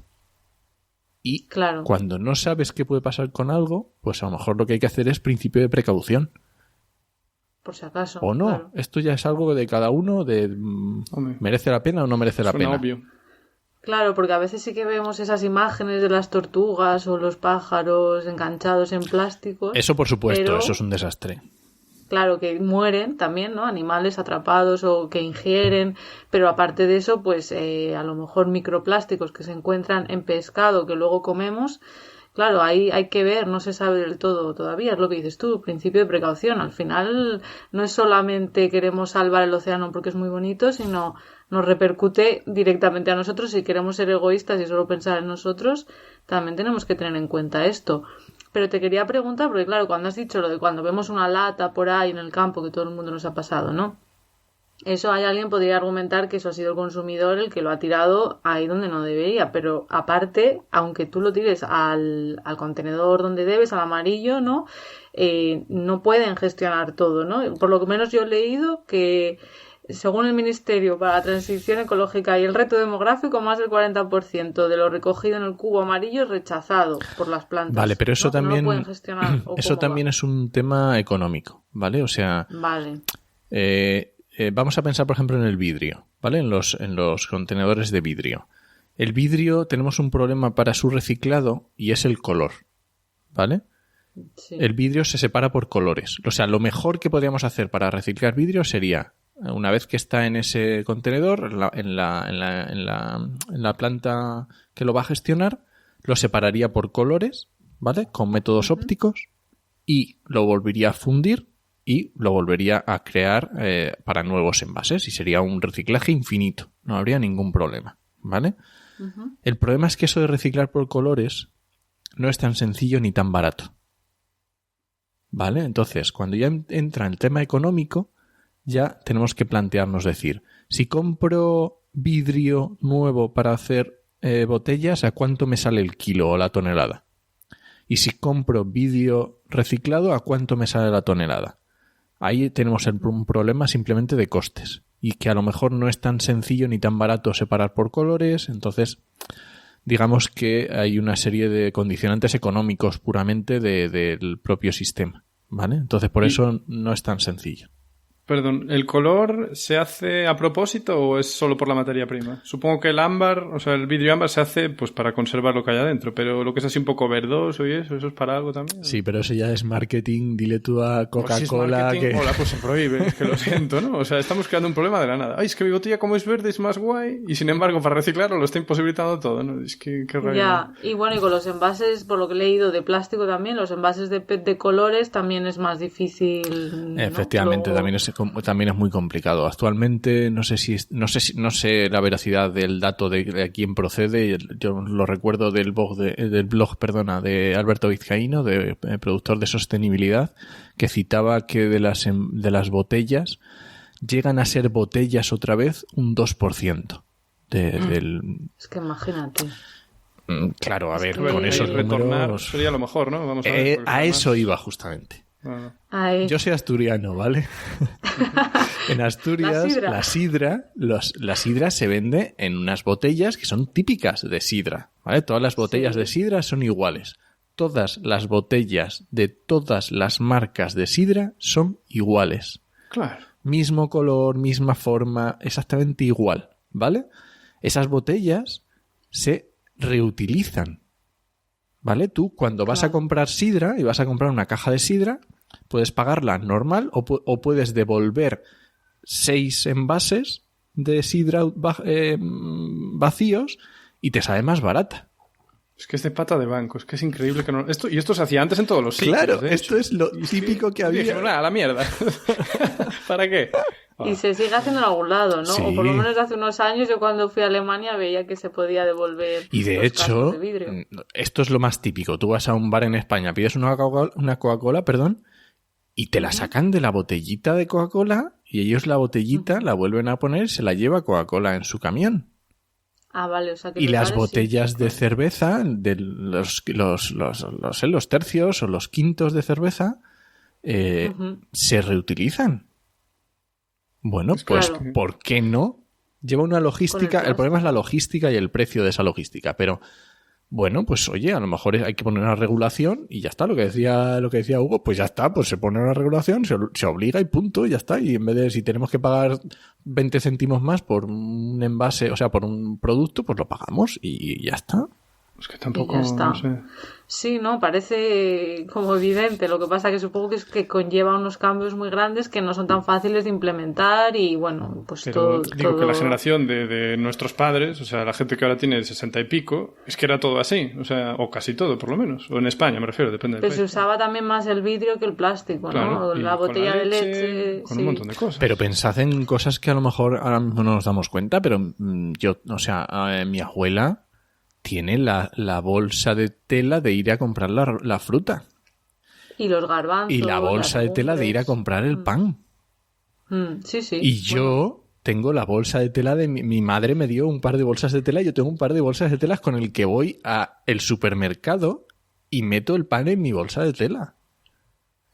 Y cuando no sabes qué puede pasar con algo, pues a lo mejor lo que hay que hacer es principio de precaución. Por si acaso. O no, claro. Esto ya es algo de cada uno, ¿merece la pena o no merece la pena? Obvio. Claro, porque a veces sí que vemos esas imágenes de las tortugas o los pájaros enganchados en plásticos. Eso por supuesto, eso es un desastre. Claro, que mueren también, ¿no? Animales atrapados o que ingieren, pero aparte de eso, pues a lo mejor microplásticos que se encuentran en pescado que luego comemos. Claro, ahí hay que ver, no se sabe del todo todavía, es lo que dices tú, principio de precaución. Al final no es solamente queremos salvar el océano porque es muy bonito, sino nos repercute directamente a nosotros. Si queremos ser egoístas y solo pensar en nosotros, también tenemos que tener en cuenta esto. Pero te quería preguntar, porque claro, cuando has dicho lo de cuando vemos una lata por ahí en el campo, que todo el mundo nos ha pasado, ¿no? Eso alguien podría argumentar que eso ha sido el consumidor el que lo ha tirado ahí donde no debería, pero aparte, aunque tú lo tires al contenedor donde debes, al amarillo, ¿no? No pueden gestionar todo, ¿no? Por lo menos yo he leído que según el Ministerio para la Transición Ecológica y el Reto Demográfico, más del 40% de lo recogido en el cubo amarillo es rechazado por las plantas. Vale, pero eso también, no lo pueden gestionar, eso también es un tema económico, ¿vale? O sea, vale. Vamos a pensar, por ejemplo, en el vidrio, ¿vale? En los contenedores de vidrio. El vidrio tenemos un problema para su reciclado y es el color, ¿vale? Sí. El vidrio se separa por colores. O sea, lo mejor que podríamos hacer para reciclar vidrio sería, una vez que está en ese contenedor, en la planta que lo va a gestionar, lo separaría por colores, ¿vale? Con métodos ópticos y lo volvería a fundir y lo volvería a crear para nuevos envases y sería un reciclaje infinito. No habría ningún problema, ¿vale? Uh-huh. El problema es que eso de reciclar por colores no es tan sencillo ni tan barato, ¿vale? Entonces, cuando ya entra el tema económico, ya tenemos que plantearnos decir, si compro vidrio nuevo para hacer botellas, ¿a cuánto me sale el kilo o la tonelada? Y si compro vidrio reciclado, ¿a cuánto me sale la tonelada? Ahí tenemos un problema simplemente de costes y que a lo mejor no es tan sencillo ni tan barato separar por colores. Entonces, digamos que hay una serie de condicionantes económicos puramente del propio sistema, ¿vale? Entonces, por eso no es tan sencillo. Perdón, ¿el color se hace a propósito o es solo por la materia prima? Supongo que el ámbar, o sea, el vidrio ámbar se hace pues para conservar lo que hay adentro, pero lo que es así un poco verdoso y eso es para algo también. Sí, pero eso ya es marketing, dile tú a Coca-Cola pues si hola, pues se prohíbe, es que lo siento, ¿no? O sea, estamos creando un problema de la nada. Ay, es que mi botella como es verde es más guay y sin embargo para reciclarlo lo está imposibilitando todo, ¿no? Es que qué rabia. Ya, y bueno, y con los envases, por lo que he leído de plástico también, los envases de PET de colores también es más difícil, ¿no? Efectivamente, también es también es muy complicado. Actualmente no sé la veracidad del dato de quién procede. Yo lo recuerdo del blog de Alberto Vizcaíno, productor de sostenibilidad, que citaba que de las botellas llegan a ser botellas otra vez un 2% del... Es que imagínate. Claro, a ver, que con esos retornar números... sería lo mejor, ¿no? Vamos a ver, a eso iba justamente. Yo soy asturiano, ¿vale? En Asturias, la sidra se vende en unas botellas que son típicas de sidra, ¿vale? Todas las botellas de sidra son iguales. Todas las botellas de todas las marcas de sidra son iguales. Claro. Mismo color, misma forma, exactamente igual, ¿vale? Esas botellas se reutilizan, ¿vale? Tú cuando vas a comprar sidra y vas a comprar una caja de sidra, puedes pagarla normal o puedes devolver 6 envases de sidra vacíos y te sale más barata. Es que es de pata de banco, es que es increíble que no... Esto se hacía antes en todos los sitios. Claro, esto es lo típico que había. Dije, a la mierda. ¿Para qué? Y se sigue haciendo en algún lado, ¿no? Sí. O por lo menos hace unos años, yo cuando fui a Alemania veía que se podía devolver. Y de hecho, esto es lo más típico. Tú vas a un bar en España, pides una Coca-Cola, y te la sacan de la botellita de Coca-Cola y ellos la botellita la vuelven a poner y se la lleva Coca-Cola en su camión. Ah, vale, o sea que... Y las botellas de cerveza, de los tercios o los quintos de cerveza, se reutilizan. Bueno, pues claro. ¿por qué no? Lleva una logística, el problema es la logística y el precio de esa logística, pero bueno, pues oye, a lo mejor hay que poner una regulación y ya está, lo que decía Hugo, pues ya está, pues se pone una regulación, se obliga y punto, y ya está, y en vez de si tenemos que pagar 20 céntimos más por un envase, o sea, por un producto, pues lo pagamos y ya está. Es que tampoco, no sé. Sí, no, parece como evidente. Lo que pasa que supongo que es que conlleva unos cambios muy grandes que no son tan fáciles de implementar y bueno, pues pero digo todo... que la generación de nuestros padres, o sea, la gente que ahora tiene 60 y pico, es que era todo así, o sea, o casi todo, por lo menos. O en España, me refiero, depende del Pero país. se usaba también más el vidrio que el plástico, claro, ¿no? La botella de leche... Con un montón de cosas. Pero pensad en cosas que a lo mejor ahora mismo no nos damos cuenta, pero yo, o sea, mi abuela tiene la bolsa de tela de ir a comprar la fruta. Y los garbanzos. Y la bolsa de tela de ir a comprar el pan. Sí, sí. Y yo tengo la bolsa de tela de... Mi madre me dio un par de bolsas de tela y yo tengo un par de bolsas de telas con el que voy al supermercado y meto el pan en mi bolsa de tela.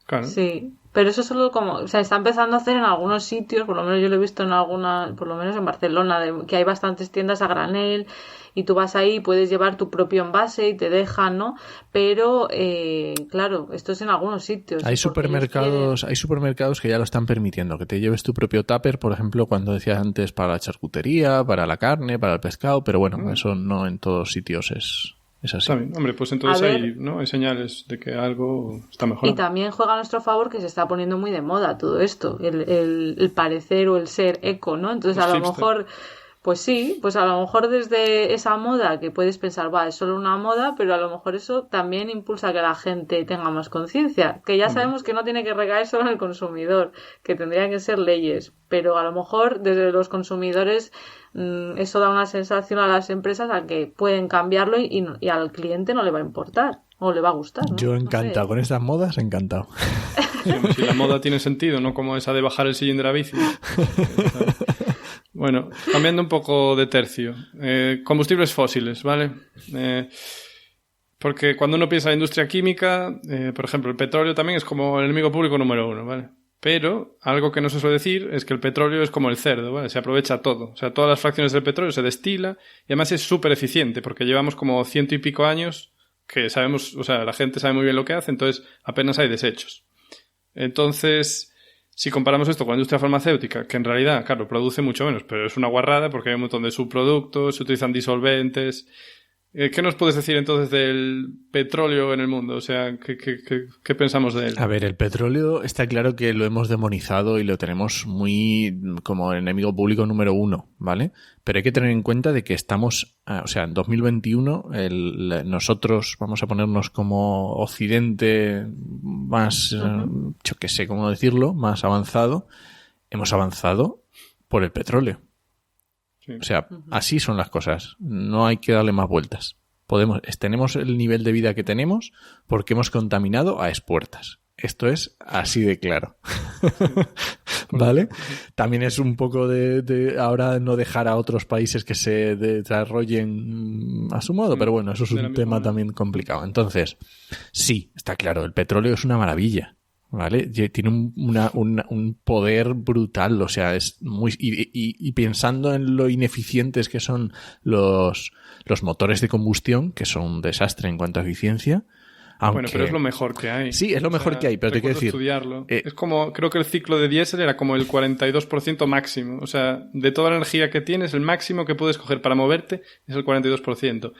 Claro. Sí. Pero eso solo como... O sea, está empezando a hacer en algunos sitios, por lo menos yo lo he visto en alguna... Por lo menos en Barcelona, que hay bastantes tiendas a granel y tú vas ahí y puedes llevar tu propio envase y te dejan, ¿no? Pero, claro, esto es en algunos sitios. Hay supermercados que ya lo están permitiendo, que te lleves tu propio tupper, por ejemplo, cuando decías antes, para la charcutería, para la carne, para el pescado, pero bueno, eso no en todos sitios es así. Está bien. Hombre, pues entonces hay señales de que algo está mejorando. Y también juega a nuestro favor que se está poniendo muy de moda todo esto, el parecer o el ser eco, ¿no? Entonces a lo mejor... Pues sí, pues a lo mejor desde esa moda que puedes pensar, es solo una moda, pero a lo mejor eso también impulsa que la gente tenga más conciencia, que ya sabemos que no tiene que recaer solo en el consumidor, que tendrían que ser leyes, pero a lo mejor desde los consumidores eso da una sensación a las empresas a que pueden cambiarlo y al cliente no le va a importar o le va a gustar, ¿no? Yo encantado, con estas modas encantado. Si la moda tiene sentido, no como esa de bajar el sillín de la bici. Bueno, cambiando un poco de tercio. Combustibles fósiles, ¿vale? Porque cuando uno piensa en la industria química, por ejemplo, el petróleo también es como el enemigo público número 1, ¿vale? Pero algo que no se suele decir es que el petróleo es como el cerdo, ¿vale? Se aprovecha todo. O sea, todas las fracciones del petróleo se destila y además es súper eficiente porque llevamos como 100 y pico años que sabemos, o sea, la gente sabe muy bien lo que hace, entonces apenas hay desechos. Entonces... Si comparamos esto con la industria farmacéutica, que en realidad, claro, produce mucho menos, pero es una guarrada porque hay un montón de subproductos, se utilizan disolventes. ¿Qué nos puedes decir entonces del petróleo en el mundo? O sea, ¿qué pensamos de él? A ver, el petróleo está claro que lo hemos demonizado y lo tenemos muy como enemigo público número 1, ¿vale? Pero hay que tener en cuenta de que estamos, o sea, en 2021 nosotros vamos a ponernos como Occidente más, yo qué sé cómo decirlo, más avanzado. hemos avanzado por el petróleo. Sí. O sea, así son las cosas. No hay que darle más vueltas. Tenemos el nivel de vida que tenemos porque hemos contaminado a expuertas. Esto es así de claro. ¿Vale? También es un poco de ahora no dejar a otros países que se desarrollen a su modo, pero bueno, eso es un tema también complicado. Entonces, sí, está claro, el petróleo es una maravilla, ¿vale? Tiene un poder brutal, o sea, es muy... Y pensando en lo ineficientes que son los motores de combustión, que son un desastre en cuanto a eficiencia. Aunque... Bueno, pero es lo mejor que hay. Sí, es lo mejor que hay, pero te quiero decir... estudiarlo. Es como, creo que el ciclo de diésel era como el 42% máximo. O sea, de toda la energía que tienes, el máximo que puedes coger para moverte es el 42%.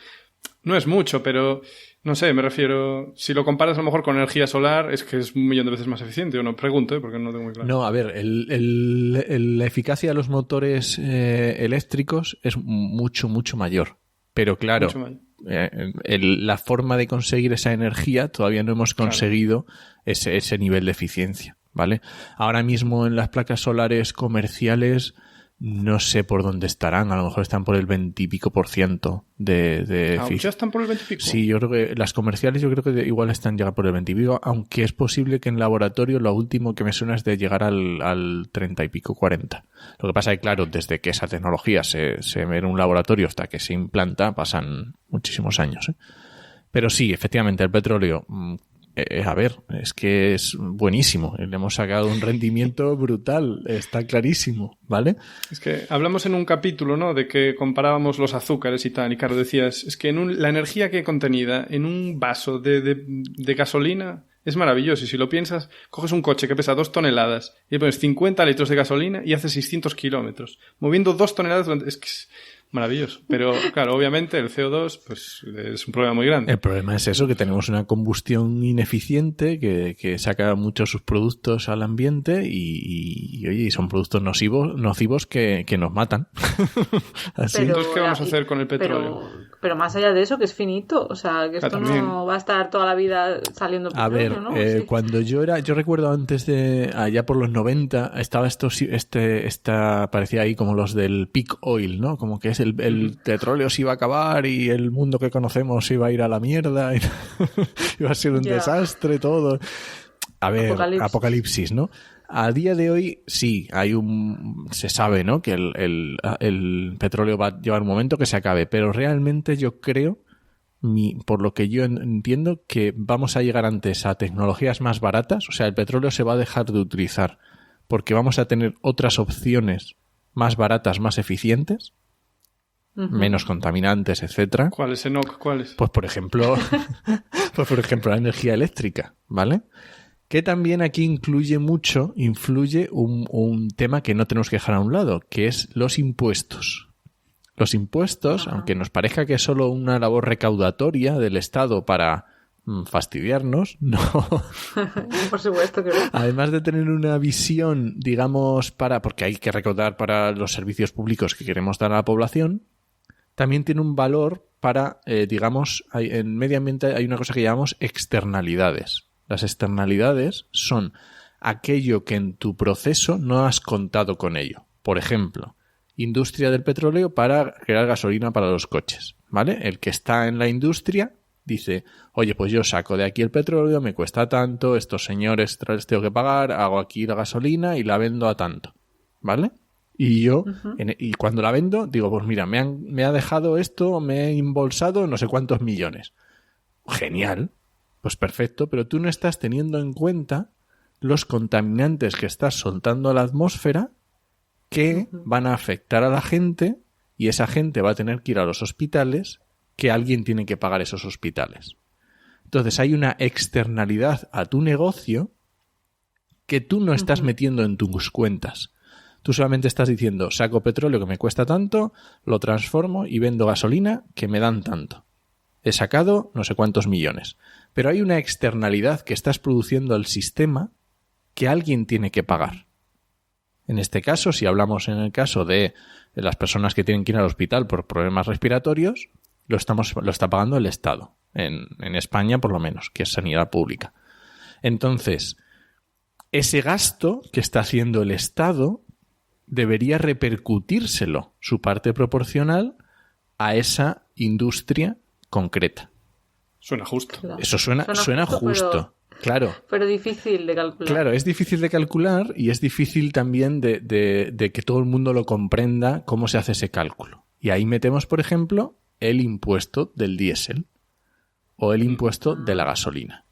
No es mucho, pero... No sé, me refiero... Si lo comparas a lo mejor con energía solar, es que es 1.000.000 de veces más eficiente. Yo no pregunto, porque no tengo muy claro. No, a ver, la eficacia de los motores eléctricos es mucho, mucho mayor. Pero claro... Mucho mayor. La forma de conseguir esa energía todavía no hemos conseguido ese nivel de eficiencia, ¿vale? Ahora mismo en las placas solares comerciales no sé por dónde estarán, a lo mejor están por el 20 y pico % de ¿Ya están por el 20 y pico? Sí, yo creo que las comerciales que igual están llegando por el 20 y pico, aunque es posible que en laboratorio lo último que me suena es de llegar al 30 y pico, 40. Lo que pasa es que, claro, desde que esa tecnología se ve en un laboratorio hasta que se implanta pasan muchísimos años, ¿eh? Pero sí, efectivamente, el petróleo... a ver, es que es buenísimo. Le hemos sacado un rendimiento brutal. Está clarísimo, ¿vale? Es que hablamos en un capítulo, ¿no? De que comparábamos los azúcares y tal. Y claro, decías, es que la energía que hay contenida en un vaso de gasolina es maravilloso. Y si lo piensas, coges un coche que pesa 2 toneladas y le pones 50 litros de gasolina y hace 600 kilómetros. Moviendo 2 toneladas, es que es maravilloso. Pero, claro, obviamente el CO2 pues es un problema muy grande. El problema es eso, que tenemos una combustión ineficiente que saca muchos sus productos al ambiente y son productos nocivos que nos matan. Así. Pero, entonces, ¿qué vamos a hacer con el petróleo? Pero más allá de eso, que es finito. O sea, que esto también. no va a estar toda la vida saliendo petróleo, a ver, ¿no? Sí. Cuando yo recuerdo antes allá por los 90, estaba parecía ahí como los del peak oil, ¿no? Como que es el petróleo se iba a acabar y el mundo que conocemos iba a ir a la mierda y iba a ser un desastre todo. A ver, apocalipsis, ¿no? A día de hoy sí, se sabe, ¿no? Que el petróleo va a llevar un momento que se acabe, pero realmente yo creo, por lo que yo entiendo, que vamos a llegar antes a tecnologías más baratas, o sea, el petróleo se va a dejar de utilizar porque vamos a tener otras opciones más baratas, más eficientes, menos contaminantes, etcétera. ¿Cuáles, Enoch? ¿Cuáles? Pues por ejemplo, la energía eléctrica, ¿vale? Que también aquí influye un tema que no tenemos que dejar a un lado, que es los impuestos. Los impuestos, aunque nos parezca que es solo una labor recaudatoria del Estado para fastidiarnos, no. Por supuesto que no. Además de tener una visión, digamos, porque hay que recaudar para los servicios públicos que queremos dar a la población, también tiene un valor para, digamos, en medio ambiente hay una cosa que llamamos externalidades. Las externalidades son aquello que en tu proceso no has contado con ello. Por ejemplo, industria del petróleo para crear gasolina para los coches, ¿vale? El que está en la industria dice, oye, pues yo saco de aquí el petróleo, me cuesta tanto, estos señores les tengo que pagar, hago aquí la gasolina y la vendo a tanto, ¿vale? Y yo, y cuando la vendo, digo, pues mira, me ha dejado esto, me he embolsado no sé cuántos millones. Genial, pues perfecto, pero tú no estás teniendo en cuenta los contaminantes que estás soltando a la atmósfera que van a afectar a la gente y esa gente va a tener que ir a los hospitales, que alguien tiene que pagar esos hospitales. Entonces hay una externalidad a tu negocio que tú no estás metiendo en tus cuentas. Tú solamente estás diciendo, saco petróleo que me cuesta tanto, lo transformo y vendo gasolina que me dan tanto. He sacado no sé cuántos millones. Pero hay una externalidad que estás produciendo al sistema que alguien tiene que pagar. En este caso, si hablamos en el caso de las personas que tienen que ir al hospital por problemas respiratorios, lo está pagando el Estado. En España, por lo menos, que es sanidad pública. Entonces, ese gasto que está haciendo el Estado debería repercutírselo, su parte proporcional, a esa industria concreta. Suena justo. Claro. Eso suena justo. Claro. Pero difícil de calcular. Claro, es difícil de calcular y es difícil también de que todo el mundo lo comprenda cómo se hace ese cálculo. Y ahí metemos, por ejemplo, el impuesto del diésel o el impuesto de la gasolina.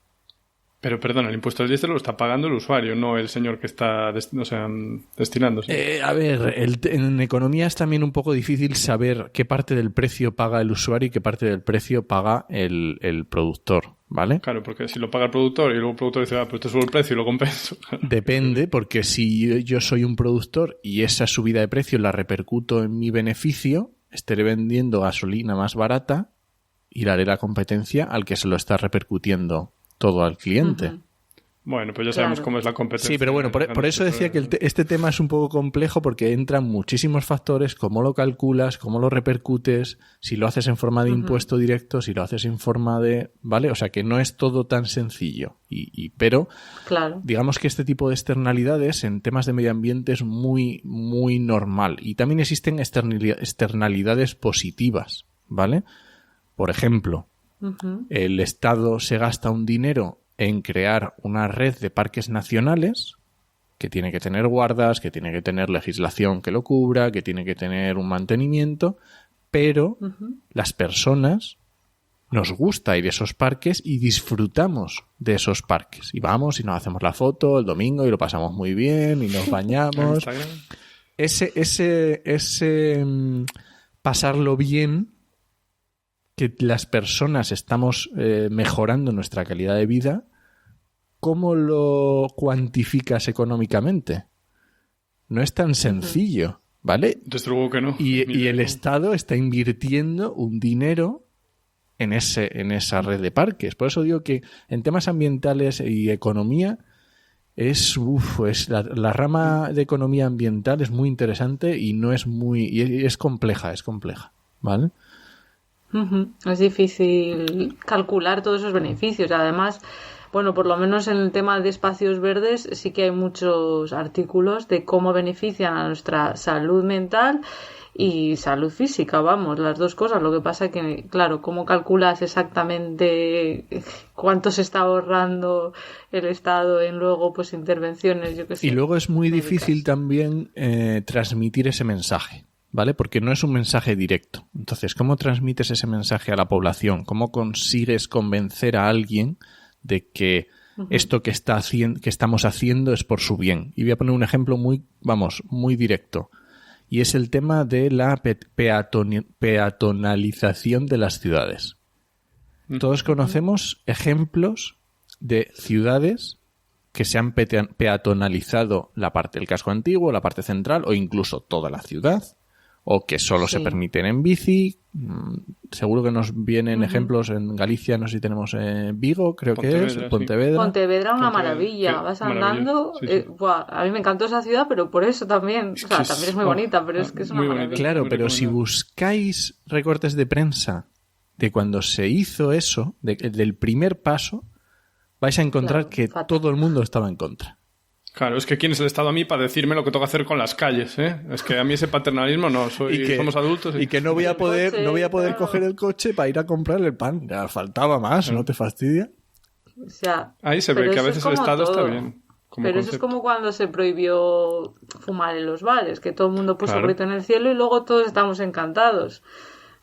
Pero, perdón, el impuesto del diésel lo está pagando el usuario, no el señor que está destinándose. A ver, en economía es también un poco difícil saber qué parte del precio paga el usuario y qué parte del precio paga el productor, ¿vale? Claro, porque si lo paga el productor y luego el productor dice, pues te subo el precio y lo compenso. Depende, porque si yo soy un productor y esa subida de precio la repercuto en mi beneficio, estaré vendiendo gasolina más barata y le haré la competencia al que se lo está repercutiendo todo al cliente. Uh-huh. Bueno, pues ya sabemos cómo es la competencia. Sí, pero bueno, por eso decía que este tema es un poco complejo porque entran muchísimos factores, cómo lo calculas, cómo lo repercutes, si lo haces en forma de impuesto directo, si lo haces en forma de... ¿Vale? O sea que no es todo tan sencillo. Pero digamos que este tipo de externalidades en temas de medio ambiente es muy, muy normal. Y también existen externalidades positivas, ¿vale? Por ejemplo, el Estado se gasta un dinero en crear una red de parques nacionales que tiene que tener guardas, que tiene que tener legislación que lo cubra, que tiene que tener un mantenimiento, pero las personas nos gusta ir a esos parques y disfrutamos de esos parques. Y vamos y nos hacemos la foto el domingo y lo pasamos muy bien y nos bañamos. Ese pasarlo bien, que las personas estamos mejorando nuestra calidad de vida, ¿cómo lo cuantificas económicamente? No es tan sencillo, ¿vale? Desde luego que no. Y el Estado está invirtiendo un dinero en esa red de parques. Por eso digo que en temas ambientales y economía la rama de economía ambiental es muy interesante y no es muy... y es compleja, ¿vale? Es difícil calcular todos esos beneficios. Además, bueno, por lo menos en el tema de espacios verdes sí que hay muchos artículos de cómo benefician a nuestra salud mental y salud física, vamos, las dos cosas. Lo que pasa es que, claro, ¿cómo calculas exactamente cuánto se está ahorrando el Estado en luego pues intervenciones? Yo qué sé. Y luego es muy difícil también transmitir ese mensaje, ¿vale? Porque no es un mensaje directo. Entonces, ¿cómo transmites ese mensaje a la población? ¿Cómo consigues convencer a alguien de que esto que estamos haciendo es por su bien? Y voy a poner un ejemplo muy directo. Y es el tema de la peatonalización de las ciudades. Todos conocemos ejemplos de ciudades que se han peatonalizado la parte del casco antiguo, la parte central o incluso toda la ciudad, o que solo se permiten en bici. Seguro que nos vienen ejemplos en Galicia, no sé si tenemos Vigo, creo que es, Pontevedra. Pontevedra, una maravilla. Vas andando. A mí me encantó esa ciudad, pero por eso también. O sea, también es muy bonita, pero es que es una maravilla. Claro, pero si buscáis recortes de prensa de cuando se hizo eso, del primer paso, vais a encontrar que todo el mundo estaba en contra. Claro, es que ¿quién es el Estado a mí para decirme lo que tengo que hacer con las calles? Es que a mí ese paternalismo no, somos adultos. Y que no voy a poder coger el coche para ir a comprar el pan. Ya faltaba más, ¿no te fastidia? O sea, ahí se ve que a veces el Estado está bien. Pero eso es como cuando se prohibió fumar en los bares, que todo el mundo puso el grito en el cielo y luego todos estamos encantados.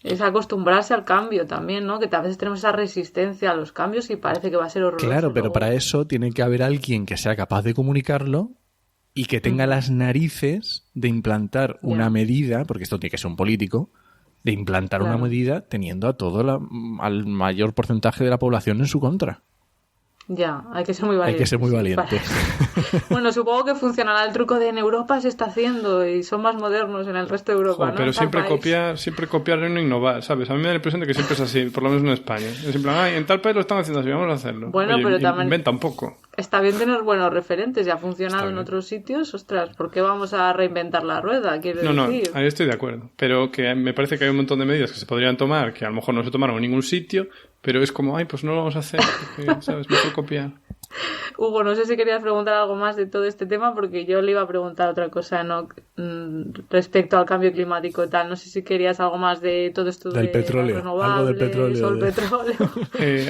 Es acostumbrarse al cambio también, ¿no? Que a veces tenemos esa resistencia a los cambios y parece que va a ser horroroso. Claro, pero para eso tiene que haber alguien que sea capaz de comunicarlo y que tenga las narices de implantar una medida, porque esto tiene que ser un político, de implantar una medida teniendo al mayor porcentaje de la población en su contra. Ya, hay que ser muy valiente. Hay que ser muy valiente. Vale. Bueno, supongo que funcionará el truco de en Europa se está haciendo y son más modernos en el resto de Europa, ¿no? Pero siempre copiar y no innovar, ¿sabes? A mí me da la impresión de que siempre es así, por lo menos en España. Es en plan, en tal país lo están haciendo así, vamos a hacerlo. Bueno, pero también inventa un poco. Está bien tener buenos referentes, ya ha funcionado en otros sitios, ostras, ¿por qué vamos a reinventar la rueda? No, ahí estoy de acuerdo, pero que me parece que hay un montón de medidas que se podrían tomar, que a lo mejor no se tomaron en ningún sitio, pero es como, ay, pues no lo vamos a hacer, porque, ¿sabes? Mejor copiar. Hugo, no sé si querías preguntar algo más de todo este tema, porque yo le iba a preguntar otra cosa, ¿no? Respecto al cambio climático y tal. No sé si querías algo más de todo esto del petróleo, algo del petróleo.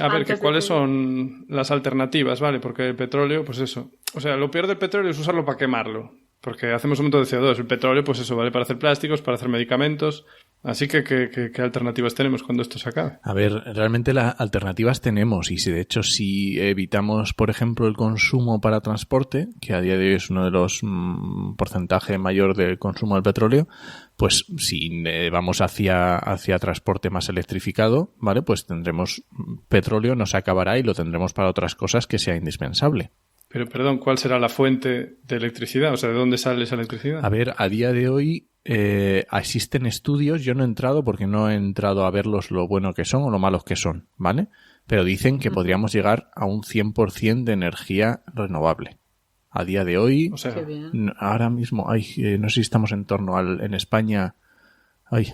A ver, ¿cuáles son las alternativas, vale? Porque el petróleo, pues eso. O sea, lo peor del petróleo es usarlo para quemarlo. Porque hacemos un montón de CO2. El petróleo, pues eso, vale para hacer plásticos, para hacer medicamentos. Así que, ¿qué alternativas tenemos cuando esto se acabe? A ver, realmente las alternativas tenemos. Y si de hecho, si evitamos, por ejemplo, el consumo para transporte, que a día de hoy es uno de los porcentajes mayor del consumo del petróleo, pues si vamos hacia transporte más electrificado, ¿vale? Pues tendremos petróleo, no se acabará y lo tendremos para otras cosas que sea indispensable. Pero, perdón, ¿cuál será la fuente de electricidad? O sea, ¿de dónde sale esa electricidad? A ver, a día de hoy existen estudios, yo no he entrado porque no he entrado a verlos lo bueno que son o lo malos que son, ¿vale? Pero dicen que podríamos llegar a un 100% de energía renovable. A día de hoy, o sea, ahora mismo, no sé si estamos en torno en España,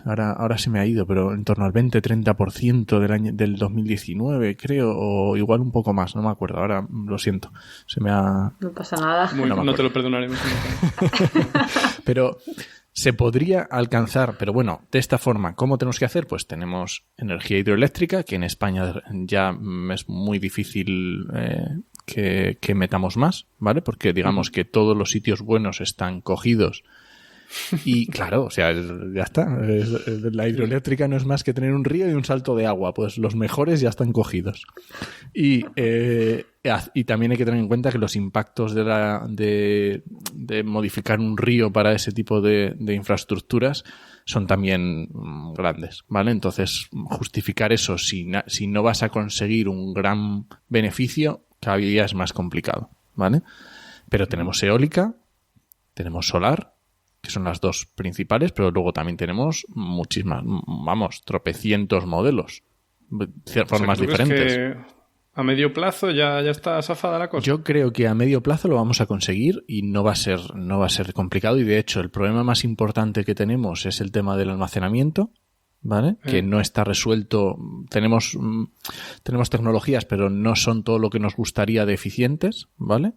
ahora se me ha ido, pero en torno al 20-30% del 2019, creo, o igual un poco más, no me acuerdo, ahora lo siento, No pasa nada. No te lo perdonaremos. Pero se podría alcanzar, pero bueno, de esta forma, ¿cómo tenemos que hacer? Pues tenemos energía hidroeléctrica, que en España ya es muy difícil que metamos más, ¿vale? Porque digamos que todos los sitios buenos están cogidos. Y claro, o sea, ya está. La hidroeléctrica no es más que tener un río y un salto de agua. Pues los mejores ya están cogidos. Y también hay que tener en cuenta que los impactos de modificar un río para ese tipo de infraestructuras son también grandes, ¿vale? Entonces, justificar eso si no vas a conseguir un gran beneficio, cada día es más complicado, ¿vale? Pero tenemos eólica, tenemos solar, que son las dos principales, pero luego también tenemos muchísimas, tropecientos modelos, formas diferentes. Que a medio plazo ya está zafada la cosa. Yo creo que a medio plazo lo vamos a conseguir y no va a ser complicado, y de hecho el problema más importante que tenemos es el tema del almacenamiento, ¿vale? Que no está resuelto. Tenemos tecnologías, pero no son todo lo que nos gustaría de eficientes, ¿vale?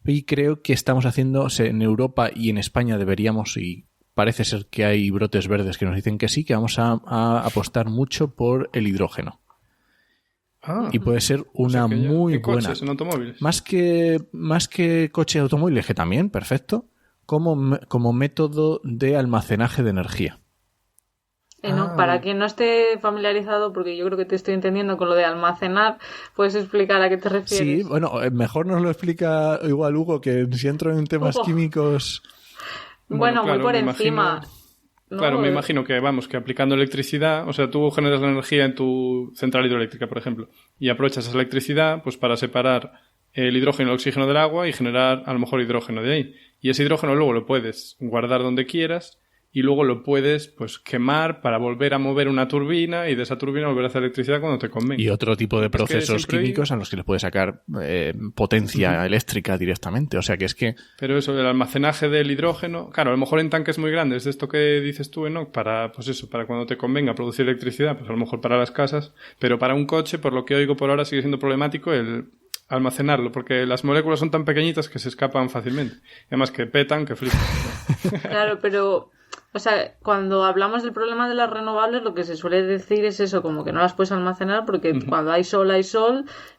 Y creo que estamos haciendo, en Europa y en España deberíamos, y parece ser que hay brotes verdes que nos dicen que sí, que vamos a apostar mucho por el hidrógeno. Y puede ser una muy buena. Coches en automóviles. Más que coche de automóviles, que también, perfecto, como método de almacenaje de energía. Para quien no esté familiarizado, porque yo creo que te estoy entendiendo con lo de almacenar, ¿puedes explicar a qué te refieres? Sí, bueno, mejor nos lo explica igual Hugo, que si entro en temas químicos... Bueno, claro, muy por encima. Claro, me imagino que aplicando electricidad, o sea, tú generas la energía en tu central hidroeléctrica, por ejemplo, y aprovechas esa electricidad pues para separar el hidrógeno y el oxígeno del agua y generar a lo mejor hidrógeno de ahí. Y ese hidrógeno luego lo puedes guardar donde quieras y luego lo puedes pues quemar para volver a mover una turbina y de esa turbina volver a hacer electricidad cuando te convenga. Y otro tipo de procesos químicos a los que les puedes sacar potencia eléctrica directamente. O sea que es que... Pero eso, el almacenaje del hidrógeno, claro, a lo mejor en tanques muy grandes, de esto que dices tú, ¿no? Para cuando te convenga producir electricidad, pues a lo mejor para las casas, pero para un coche, por lo que oigo por ahora, sigue siendo problemático el almacenarlo, porque las moléculas son tan pequeñitas que se escapan fácilmente. Además que petan, que flipan. Claro, pero... O sea, cuando hablamos del problema de las renovables, lo que se suele decir es eso, como que no las puedes almacenar porque cuando hay sol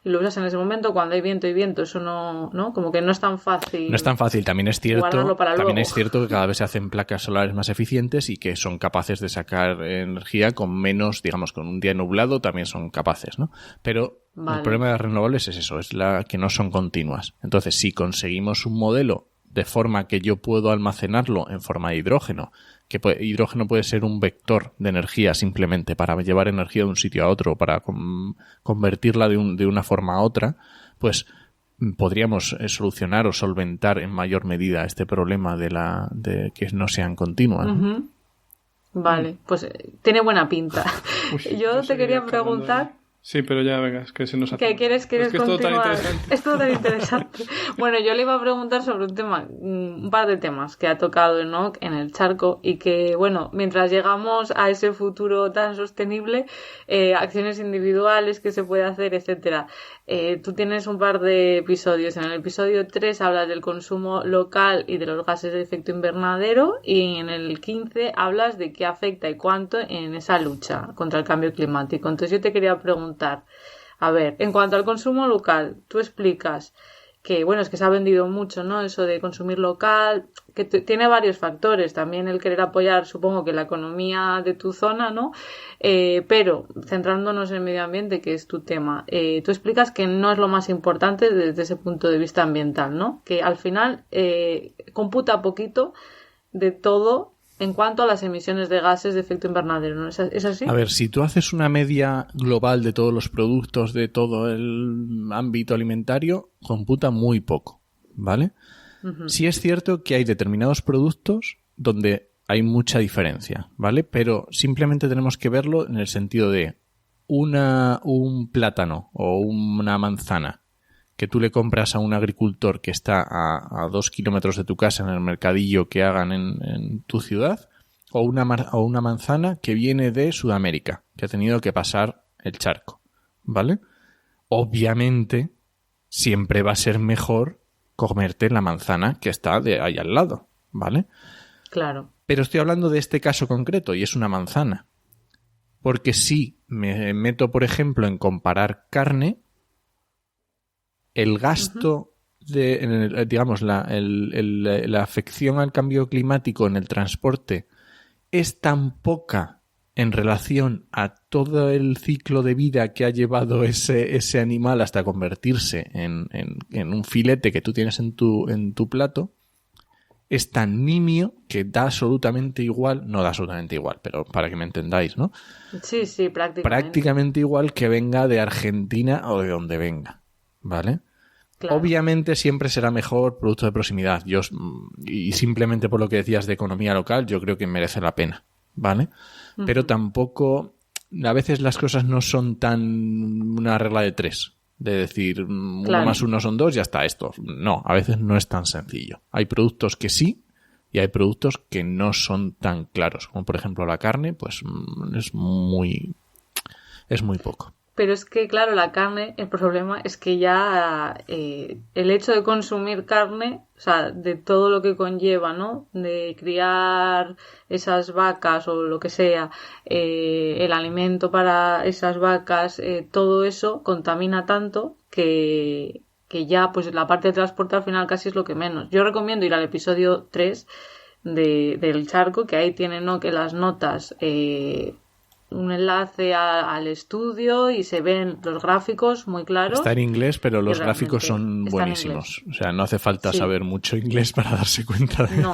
y lo usas en ese momento, cuando hay viento, eso no, como que no es tan fácil. No es tan fácil, también es cierto que cada vez se hacen placas solares más eficientes y que son capaces de sacar energía con menos, digamos, con un día nublado también son capaces, ¿no? Pero el problema de las renovables es eso, es que no son continuas. Entonces, si conseguimos un modelo de forma que yo puedo almacenarlo en forma de hidrógeno, hidrógeno puede ser un vector de energía simplemente para llevar energía de un sitio a otro, para convertirla de una forma a otra, pues podríamos solucionar o solventar en mayor medida este problema de que no sean continuas. Vale, pues tiene buena pinta. Yo te quería preguntar... Sí, pero ya, venga, es que se nos hace... ¿Qué quieres es que es todo tan continuar? interesante. Es todo tan interesante. Bueno, yo le iba a preguntar sobre un par de temas que ha tocado Enoch en el charco y que, bueno, mientras llegamos a ese futuro tan sostenible, acciones individuales que se puede hacer, etcétera. Tú tienes un par de episodios. En el episodio 3 hablas del consumo local y de los gases de efecto invernadero, y en el 15 hablas de qué afecta y cuánto en esa lucha contra el cambio climático. Entonces yo te quería preguntar, a ver, en cuanto al consumo local, tú explicas que, bueno, es que se ha vendido mucho, ¿no? Eso de consumir local, que tiene varios factores, también el querer apoyar, supongo que la economía de tu zona, ¿no? Pero centrándonos en el medio ambiente, que es tu tema, tú explicas que no es lo más importante desde ese punto de vista ambiental, ¿no? Que al final computa poquito de todo en cuanto a las emisiones de gases de efecto invernadero, ¿no? ¿Es así? A ver, si tú haces una media global de todos los productos de todo el ámbito alimentario, computa muy poco, ¿vale? Uh-huh. Sí es cierto que hay determinados productos donde hay mucha diferencia, ¿vale? Pero simplemente tenemos que verlo en el sentido de un plátano o una manzana que tú le compras a un agricultor que está a 2 kilómetros de tu casa en el mercadillo que hagan en tu ciudad, o una manzana que viene de Sudamérica, que ha tenido que pasar el charco, ¿vale? Obviamente, siempre va a ser mejor comerte la manzana que está de ahí al lado, ¿vale? Claro. Pero estoy hablando de este caso concreto y es una manzana. Porque si me meto, por ejemplo, en comparar carne, el gasto digamos, la afección al cambio climático en el transporte es tan poca en relación a todo el ciclo de vida que ha llevado ese animal hasta convertirse en un filete que tú tienes en tu plato, es tan nimio que da absolutamente igual, no da absolutamente igual, pero para que me entendáis, ¿no? Sí, prácticamente. Prácticamente igual que venga de Argentina o de donde venga, ¿vale? Claro. Obviamente siempre será mejor producto de proximidad. Y simplemente por lo que decías de economía local, yo creo que merece la pena, ¿vale? Uh-huh. Pero tampoco, a veces las cosas no son tan una regla de 3. De decir, claro, 1 más 1 son 2, ya está esto. No, a veces no es tan sencillo. Hay productos que sí y hay productos que no son tan claros. Como por ejemplo la carne, pues es muy poco. Pero es que, claro, la carne, el problema es que ya el hecho de consumir carne, o sea, de todo lo que conlleva, ¿no? De criar esas vacas o lo que sea, el alimento para esas vacas, todo eso contamina tanto que ya, pues la parte de transporte al final casi es lo que menos. Yo recomiendo ir al episodio 3 del charco, que ahí tienen, ¿no?, que las notas... un enlace al estudio y se ven los gráficos muy claros. Está en inglés, pero los gráficos son buenísimos. O sea, no hace falta saber mucho inglés para darse cuenta de...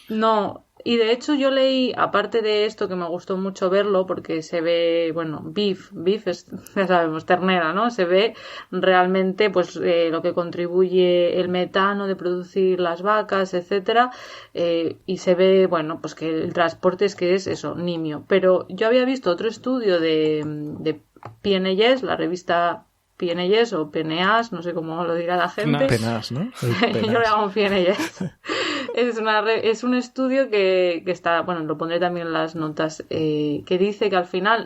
No. Y de hecho yo leí, aparte de esto que me gustó mucho verlo, porque se ve, bueno, beef es, ya sabemos, ternera, ¿no? Se ve realmente pues lo que contribuye el metano de producir las vacas, etcétera, y se ve, bueno, pues que el transporte es que es eso, nimio. Pero yo había visto otro estudio de PNAS, la revista PNAS o PNAS, no sé cómo lo dirá la gente. PNAS, ¿no? Yo le hago PNAS. Es un estudio que está, bueno, lo pondré también en las notas, que dice que al final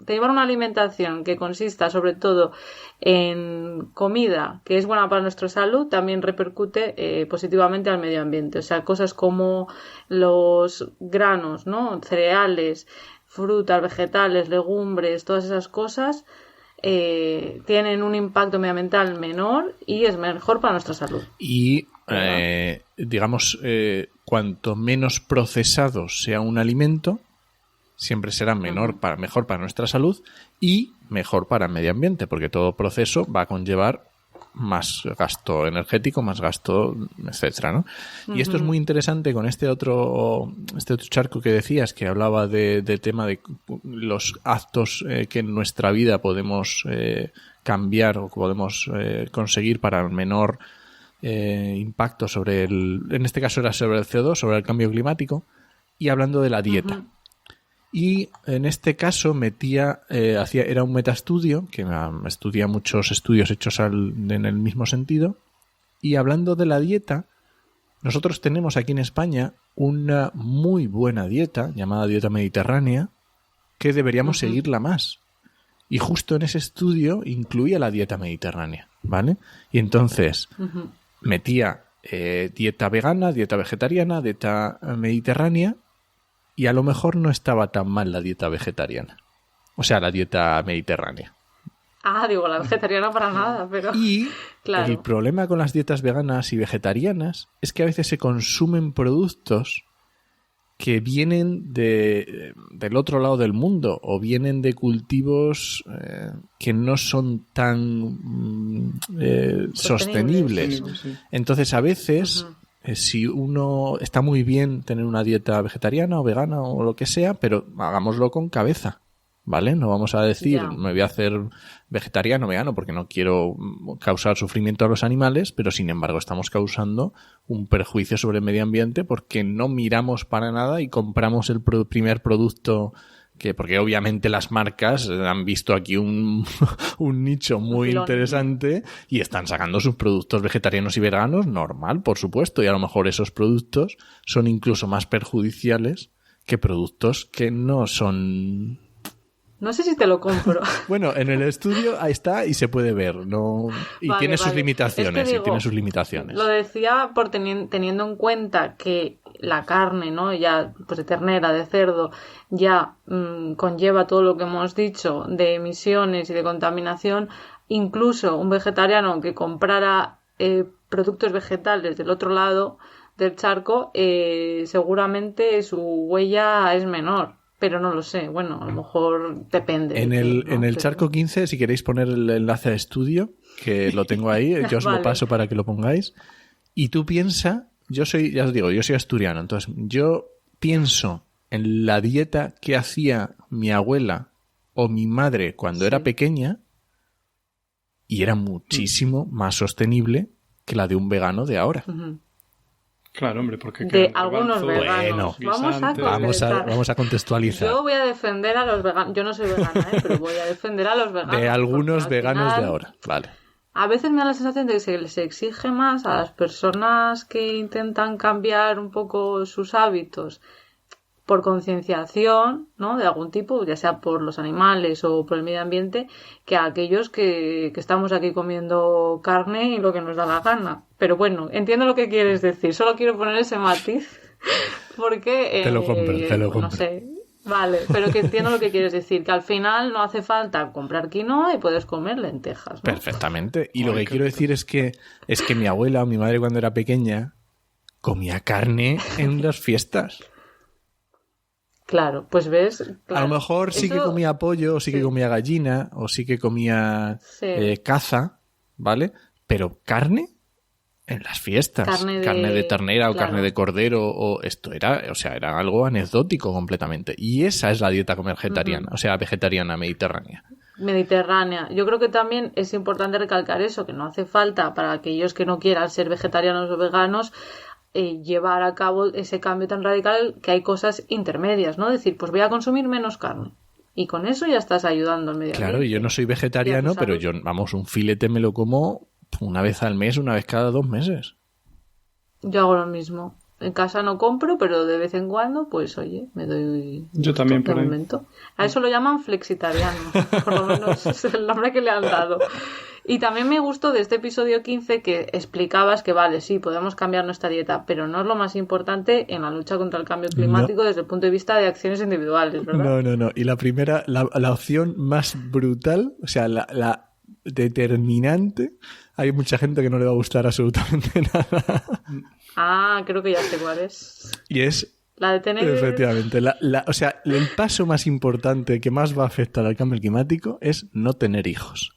te llevar una alimentación que consista sobre todo en comida que es buena para nuestra salud también repercute positivamente al medio ambiente. O sea, cosas como los granos, ¿no? Cereales, frutas, vegetales, legumbres, todas esas cosas tienen un impacto medioambiental menor y es mejor para nuestra salud. Y digamos, cuanto menos procesado sea un alimento, siempre será mejor para nuestra salud y mejor para el medio ambiente, porque todo proceso va a conllevar más gasto energético, más gasto, etcétera, ¿no? Uh-huh. Y esto es muy interesante con este otro charco que decías, que hablaba de tema de los actos que en nuestra vida podemos cambiar o podemos conseguir para el menor impacto sobre en este caso era sobre el CO2, sobre el cambio climático, y hablando de la dieta. Uh-huh. Y en este caso era un metaestudio, que estudia muchos estudios hechos en el mismo sentido. Y hablando de la dieta, nosotros tenemos aquí en España una muy buena dieta, llamada dieta mediterránea, que deberíamos seguirla más. Y justo en ese estudio incluía la dieta mediterránea, ¿vale? Y entonces metía dieta vegana, dieta vegetariana, dieta mediterránea, y a lo mejor no estaba tan mal la dieta vegetariana. O sea, la dieta mediterránea. Ah, digo, la vegetariana para nada, pero... Y claro. El problema con las dietas veganas y vegetarianas es que a veces se consumen productos que vienen del otro lado del mundo o vienen de cultivos que no son tan sostenibles. Sí. Entonces, a veces, si uno está muy bien tener una dieta vegetariana o vegana o lo que sea, pero hagámoslo con cabeza, ¿vale? No vamos a decir, me voy a hacer vegetariano o vegano porque no quiero causar sufrimiento a los animales, pero sin embargo estamos causando un perjuicio sobre el medio ambiente porque no miramos para nada y compramos el primer producto porque obviamente las marcas han visto aquí un nicho muy interesante y están sacando sus productos vegetarianos y veganos, normal, por supuesto, y a lo mejor esos productos son incluso más perjudiciales que productos que no son... No sé si te lo compro. Bueno, en el estudio ahí está y se puede ver, ¿no? Y tiene sus limitaciones, es que digo, Lo decía por teniendo en cuenta que la carne, ¿no? Ya, pues de ternera, de cerdo, ya conlleva todo lo que hemos dicho de emisiones y de contaminación. Incluso un vegetariano que comprara productos vegetales del otro lado del charco, seguramente su huella es menor. Pero no lo sé, bueno, a lo mejor depende. En el Charco 15, si queréis poner el enlace a estudio, que lo tengo ahí, yo os lo paso para que lo pongáis. Y tú piensa, ya os digo, yo soy asturiano, entonces yo pienso en la dieta que hacía mi abuela o mi madre cuando era pequeña y era muchísimo más sostenible que la de un vegano de ahora. Claro, hombre, porque... De algunos veganos. Bueno, vamos a contextualizar. Yo voy a defender a los veganos. Yo no soy vegana, pero voy a defender a los veganos. De algunos veganos de ahora, vale. A veces me da la sensación de que se les exige más a las personas que intentan cambiar un poco sus hábitos por concienciación, ¿no? De algún tipo, ya sea por los animales o por el medio ambiente, que a aquellos que estamos aquí comiendo carne y lo que nos da la gana. Pero bueno, entiendo lo que quieres decir. Solo quiero poner ese matiz porque... te lo compro. No sé. Vale, pero que entiendo lo que quieres decir. Que al final no hace falta comprar quinoa y puedes comer lentejas, ¿no? Perfectamente. Y lo que quiero decir es que mi abuela o mi madre cuando era pequeña comía carne en las fiestas. Claro, pues ves... Claro, a lo mejor sí que comía pollo, o sí que comía gallina, o sí que comía caza, ¿vale? Pero carne en las fiestas. Carne de ternera o carne de cordero, o esto era algo anecdótico completamente. Y esa es la dieta vegetariana, o sea, vegetariana mediterránea. Mediterránea. Yo creo que también es importante recalcar eso, que no hace falta para aquellos que no quieran ser vegetarianos o veganos llevar a cabo ese cambio tan radical, que hay cosas intermedias, ¿no? Decir, pues voy a consumir menos carne. Y con eso ya estás ayudando al medio ambiente. Claro, y yo no soy vegetariano, pero yo, un filete me lo como una vez al mes, una vez cada 2 meses. Yo hago lo mismo. En casa no compro, pero de vez en cuando, pues oye, me doy... Yo también por ahí. Momento. A eso lo llaman flexitariano. Por lo menos es el nombre que le han dado. Y también me gustó de este episodio 15 que explicabas que vale, sí, podemos cambiar nuestra dieta, pero no es lo más importante en la lucha contra el cambio climático desde el punto de vista de acciones individuales, ¿verdad? No. Y la primera, la opción más brutal, o sea, la determinante, hay mucha gente que no le va a gustar absolutamente nada. Ah, creo que ya sé cuál es. Y es... La de tener... Efectivamente. O sea, el paso más importante que más va a afectar al cambio climático es no tener hijos.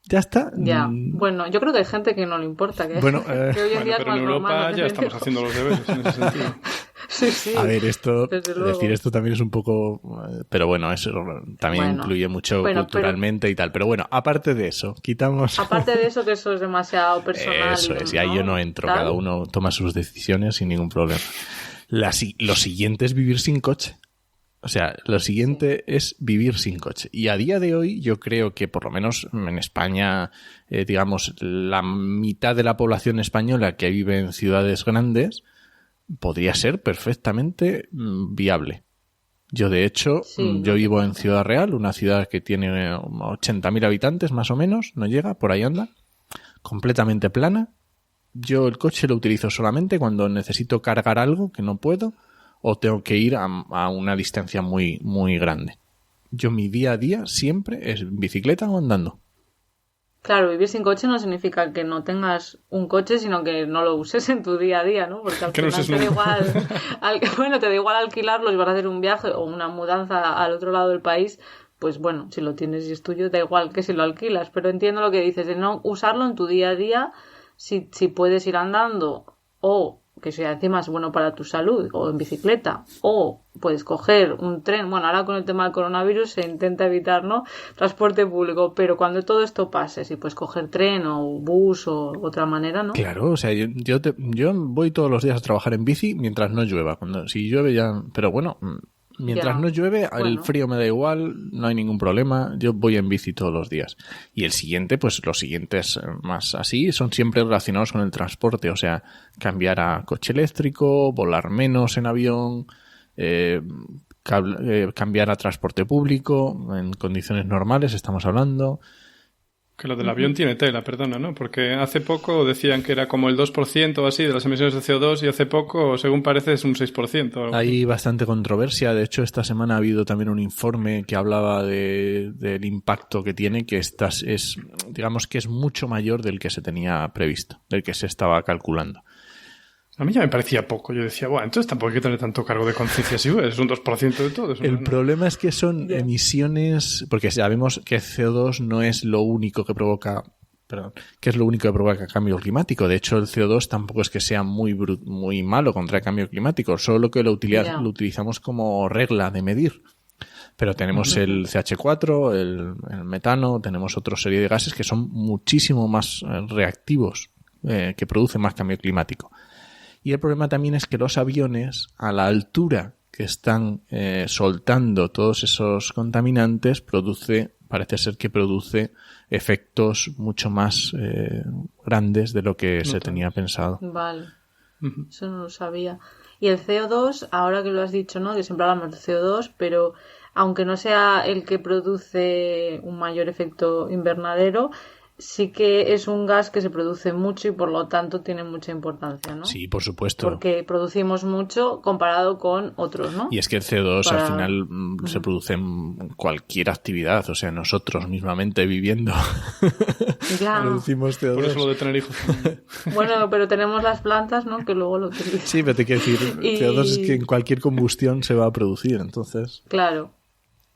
Ya está. Ya. Bueno, yo creo que hay gente que no le importa. Que hoy en día pero en Europa ya estamos haciendo los deberes en ese sentido. Sí. A ver, decir esto también es un poco... Pero bueno, eso también influye mucho culturalmente y tal. Pero bueno, aparte de eso, quitamos... Aparte de eso, que eso es demasiado personal. Eso es, y ahí yo no entro. ¿Tal? Cada uno toma sus decisiones sin ningún problema. Lo siguiente es vivir sin coche. O sea, lo siguiente es vivir sin coche. Y a día de hoy yo creo que por lo menos en España, digamos, la mitad de la población española que vive en ciudades grandes podría ser perfectamente viable. Yo, de hecho, yo vivo en Ciudad Real, una ciudad que tiene 80.000 habitantes más o menos, no llega, por ahí anda, completamente plana. Yo el coche lo utilizo solamente cuando necesito cargar algo que no puedo o tengo que ir a una distancia muy, muy grande. Yo mi día a día siempre es en bicicleta o andando. Claro, vivir sin coche no significa que no tengas un coche, sino que no lo uses en tu día a día, ¿no? Porque al final te da igual, te da igual alquilarlo y vas a hacer un viaje o una mudanza al otro lado del país, pues bueno, si lo tienes y es tuyo, da igual que si lo alquilas. Pero entiendo lo que dices, de no usarlo en tu día a día, si puedes ir andando o que sea encima es bueno para tu salud, o en bicicleta, o puedes coger un tren. Bueno, ahora con el tema del coronavirus se intenta evitar, ¿no?, transporte público, pero cuando todo esto pase, si puedes coger tren o bus o otra manera, ¿no? Claro, o sea, yo voy todos los días a trabajar en bici mientras no llueva. Si llueve ya... Pero bueno, mientras no llueve, el frío me da igual, no hay ningún problema, yo voy en bici todos los días. Y el siguiente, pues los siguientes más así, son siempre relacionados con el transporte, o sea, cambiar a coche eléctrico, volar menos en avión, cambiar a transporte público, en condiciones normales estamos hablando. Que lo del avión tiene tela, perdona, ¿no? Porque hace poco decían que era como el 2% o así de las emisiones de CO2 y hace poco, según parece, es un 6%. Hay bastante controversia. De hecho, esta semana ha habido también un informe que hablaba del impacto que tiene, que digamos que es mucho mayor del que se tenía previsto, del que se estaba calculando. A mí ya me parecía poco. Yo decía, bueno, entonces tampoco hay que tener tanto cargo de conciencia si es un 2% de todo. El problema es que son emisiones, porque sabemos que CO2 no es lo único que provoca, cambio climático. De hecho, el CO2 tampoco es que sea muy malo contra el cambio climático, solo que lo utilizamos como regla de medir. Pero tenemos el CH4, el metano, tenemos otra serie de gases que son muchísimo más reactivos, que producen más cambio climático. Y el problema también es que los aviones, a la altura que están soltando todos esos contaminantes, parece ser que produce efectos mucho más grandes de lo que se tenía pensado. Vale, eso no lo sabía. Y el CO2, ahora que lo has dicho, ¿no?, que siempre hablamos de CO2, pero aunque no sea el que produce un mayor efecto invernadero, sí que es un gas que se produce mucho y por lo tanto tiene mucha importancia, ¿no? Sí, por supuesto. Porque producimos mucho comparado con otros, ¿no? Y es que el CO2 al final se produce en cualquier actividad, o sea, nosotros mismamente viviendo ya producimos CO2. Por eso lo de tener hijos. Bueno, pero tenemos las plantas, ¿no?, que luego lo utilizan. Sí, pero te quiero decir, CO2 es que en cualquier combustión se va a producir, entonces... Claro.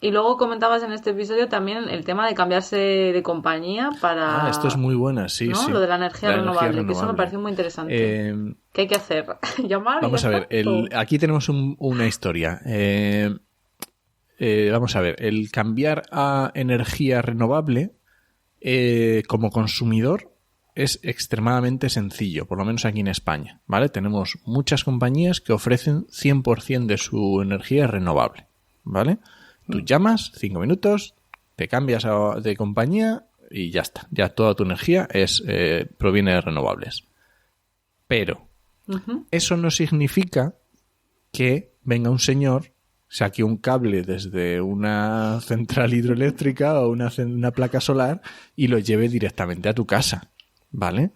Y luego comentabas en este episodio también el tema de cambiarse de compañía para... esto es muy buena, sí, ¿no? sí. Lo de la energía renovable, que eso me pareció muy interesante. ¿Qué hay que hacer? ¿Llamar? Vamos a ver, aquí tenemos una historia. Vamos a ver, el cambiar a energía renovable como consumidor es extremadamente sencillo, por lo menos aquí en España, ¿vale? Tenemos muchas compañías que ofrecen 100% de su energía renovable, ¿vale? Tú llamas, 5 minutos, te cambias de compañía y ya está. Ya toda tu energía proviene de renovables. Pero eso no significa que venga un señor, saque un cable desde una central hidroeléctrica o una placa solar y lo lleve directamente a tu casa, ¿vale?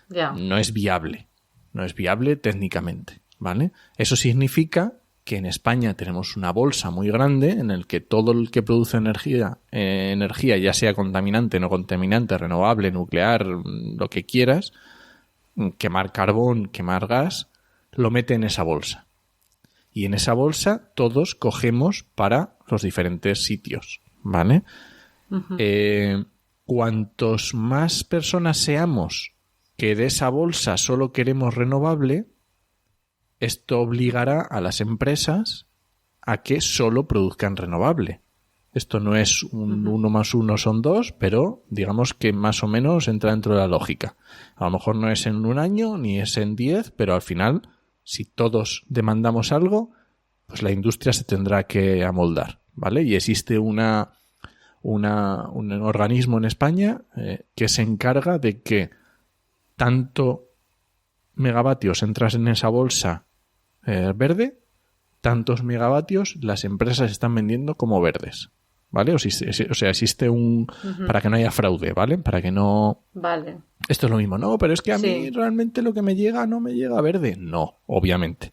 Yeah. No es viable. No es viable técnicamente, ¿vale? Eso significa que en España tenemos una bolsa muy grande en el que todo el que produce energía, ya sea contaminante, no contaminante, renovable, nuclear, lo que quieras, quemar carbón, quemar gas, lo mete en esa bolsa. Y en esa bolsa todos cogemos para los diferentes sitios, ¿vale? Cuantos más personas seamos que de esa bolsa solo queremos renovable, esto obligará a las empresas a que solo produzcan renovable. Esto no es un 1 más 1 son 2, pero digamos que más o menos entra dentro de la lógica. A lo mejor no es en un año ni es en 10, pero al final, si todos demandamos algo, pues la industria se tendrá que amoldar, ¿vale? Y existe un organismo en España que se encarga de que tanto megavatios entras en esa bolsa verde, tantos megavatios las empresas están vendiendo como verdes, ¿vale? O sea, existe para que no haya fraude, ¿vale? Para que no... Vale. Esto es lo mismo. No, pero es que a mí realmente lo que me llega no me llega verde. No, obviamente.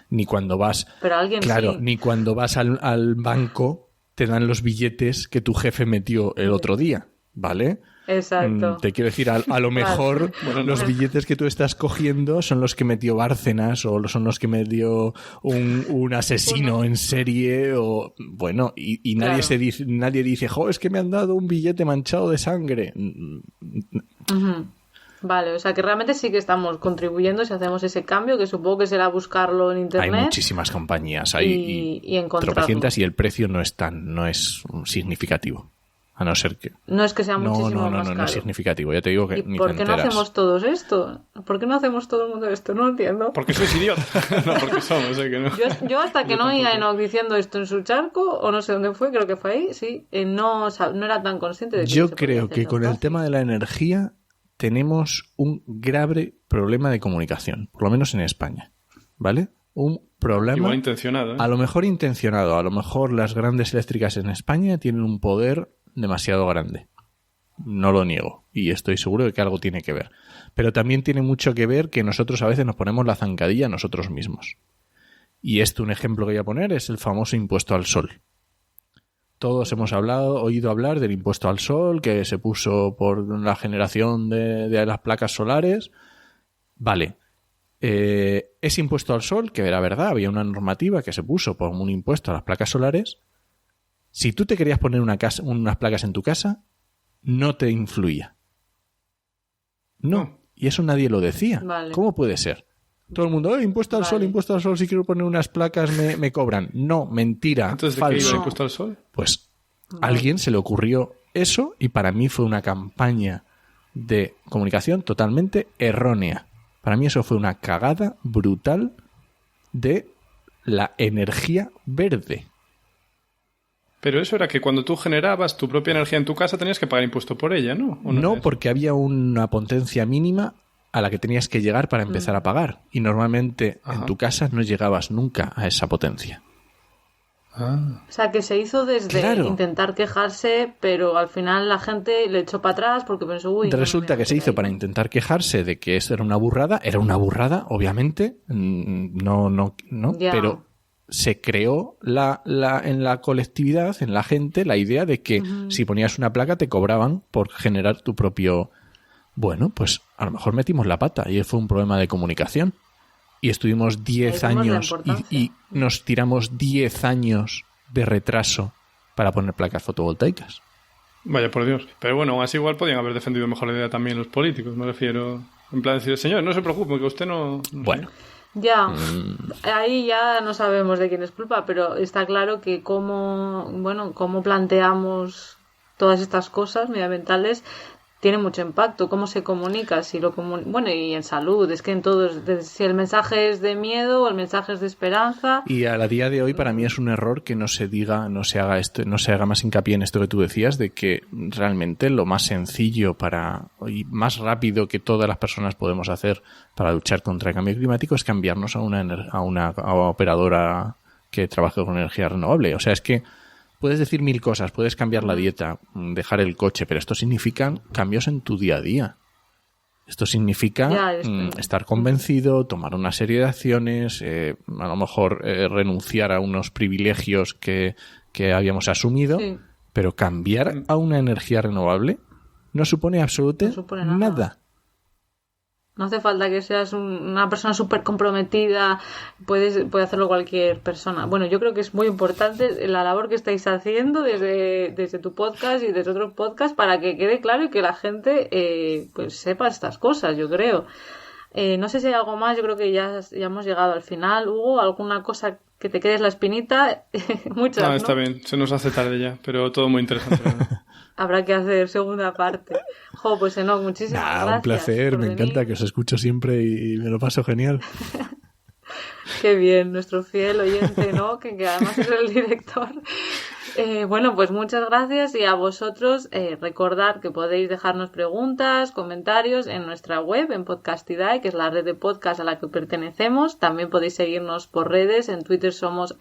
Ni cuando vas... Pero alguien claro, sí. Ni cuando vas al banco te dan los billetes que tu jefe metió el otro día, ¿vale? Exacto. Te quiero decir, a lo mejor los billetes que tú estás cogiendo son los que metió Bárcenas o son los que metió un asesino en serie o bueno, y nadie nadie dice, jo, es que me han dado un billete manchado de sangre. Vale, o sea que realmente sí que estamos contribuyendo si hacemos ese cambio, que supongo que será buscarlo en internet. Hay muchísimas compañías, hay y tropecientas y el precio no es significativo. A no ser que... No es que sea muchísimo más caro. No es significativo. Ya te digo que ¿Y ni por te qué no enteras. hacemos todos esto? ¿Por qué no hacemos todo el mundo esto? No lo entiendo. Porque sois idiota. No, porque somos, que no. Yo hasta que no oía a Enoch diciendo esto en su charco, o no sé dónde fue, creo que fue ahí, sí, no era tan consciente de que yo creo que con el tema de la energía tenemos un grave problema de comunicación, por lo menos en España, ¿vale? Un problema... Igual intencionado, ¿eh? A lo mejor intencionado. A lo mejor las grandes eléctricas en España tienen un poder demasiado grande. No lo niego. Y estoy seguro de que algo tiene que ver. Pero también tiene mucho que ver que nosotros a veces nos ponemos la zancadilla a nosotros mismos. Y un ejemplo que voy a poner es el famoso impuesto al sol. Todos hemos oído hablar del impuesto al sol que se puso por la generación de las placas solares. Vale. Ese impuesto al sol, que era verdad, había una normativa que se puso por un impuesto a las placas solares. Si tú te querías poner unas placas en tu casa, no te influía. No. Y eso nadie lo decía. Vale. ¿Cómo puede ser? Todo el mundo, impuesto al sol, si quiero poner unas placas me cobran. No, mentira, entonces, falso. ¿de qué iba el impuesto al sol? Pues a alguien se le ocurrió eso y para mí fue una campaña de comunicación totalmente errónea. Para mí eso fue una cagada brutal de la energía verde. Pero eso era que cuando tú generabas tu propia energía en tu casa tenías que pagar impuesto por ella, ¿no? No, porque había una potencia mínima a la que tenías que llegar para empezar a pagar. Y normalmente en tu casa no llegabas nunca a esa potencia. O sea, que se hizo desde intentar quejarse, pero al final la gente le echó para atrás porque pensó, resulta que se hizo para intentar quejarse de que esto era una burrada, obviamente, no, pero se creó en la colectividad, en la gente, la idea de que si ponías una placa te cobraban por generar tu propio... Bueno, pues a lo mejor metimos la pata y fue un problema de comunicación. Y estuvimos 10 años y nos tiramos 10 años de retraso para poner placas fotovoltaicas. Vaya por Dios. Pero bueno, aún así igual podían haber defendido mejor la idea también los políticos, me refiero. En plan decir, señor, no se preocupe, que usted no bueno. Ya, ahí ya no sabemos de quién es culpa, pero está claro que cómo planteamos todas estas cosas medioambientales tiene mucho impacto, cómo se comunica, y en salud, es que en todo, si el mensaje es de miedo o el mensaje es de esperanza. Y a día de hoy para mí es un error que no se haga más hincapié en esto que tú decías, de que realmente lo más sencillo y más rápido que todas las personas podemos hacer para luchar contra el cambio climático es cambiarnos a una operadora que trabaje con energía renovable. O sea, es que puedes decir 1000 cosas, puedes cambiar la dieta, dejar el coche, pero esto significa cambios en tu día a día. Esto significa estar convencido, tomar una serie de acciones, a lo mejor renunciar a unos privilegios que habíamos asumido, pero cambiar a una energía renovable no supone absolutamente nada. No hace falta que seas una persona súper comprometida, puede hacerlo cualquier persona. Bueno, yo creo que es muy importante la labor que estáis haciendo desde tu podcast y desde otros podcasts para que quede claro y que la gente pues sepa estas cosas, yo creo. No sé si hay algo más, yo creo que ya hemos llegado al final. Hugo, ¿alguna cosa que te quedes la espinita? Muchas, ¿no? Está bien, se nos hace tarde ya, pero todo muy interesante. Habrá que hacer segunda parte. Pues Enoch, muchísimas gracias. Un placer, me encanta que os escucho siempre y me lo paso genial. Qué bien, nuestro fiel oyente, ¿no? Que además es el director. Bueno, pues muchas gracias y a vosotros recordad que podéis dejarnos preguntas, comentarios en nuestra web, en Podcastidae, que es la red de podcast a la que pertenecemos. También podéis seguirnos por redes, en Twitter somos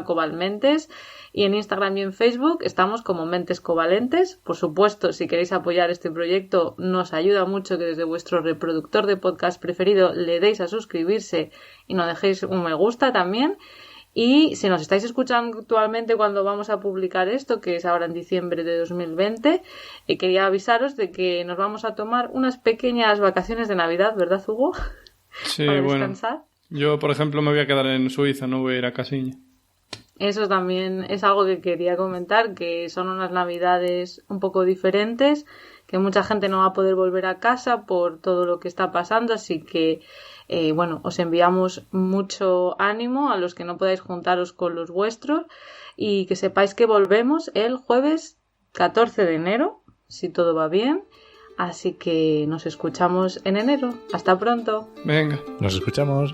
@cobalmentes y en Instagram y en Facebook estamos como Mentes Covalentes. Por supuesto, si queréis apoyar este proyecto, nos ayuda mucho que desde vuestro reproductor de podcast preferido le deis a suscribirse y nos dejéis un me gusta también. Y si nos estáis escuchando actualmente cuando vamos a publicar esto, que es ahora en diciembre de 2020, quería avisaros de que nos vamos a tomar unas pequeñas vacaciones de Navidad, ¿verdad, Hugo? Sí, Para bueno. descansar. Yo, por ejemplo, me voy a quedar en Suiza, no voy a ir a Casiña. Eso también es algo que quería comentar, que son unas Navidades un poco diferentes, que mucha gente no va a poder volver a casa por todo lo que está pasando, así que bueno, os enviamos mucho ánimo a los que no podáis juntaros con los vuestros y que sepáis que volvemos el jueves 14 de enero, si todo va bien. Así que nos escuchamos en enero. Hasta pronto. Venga. Nos escuchamos.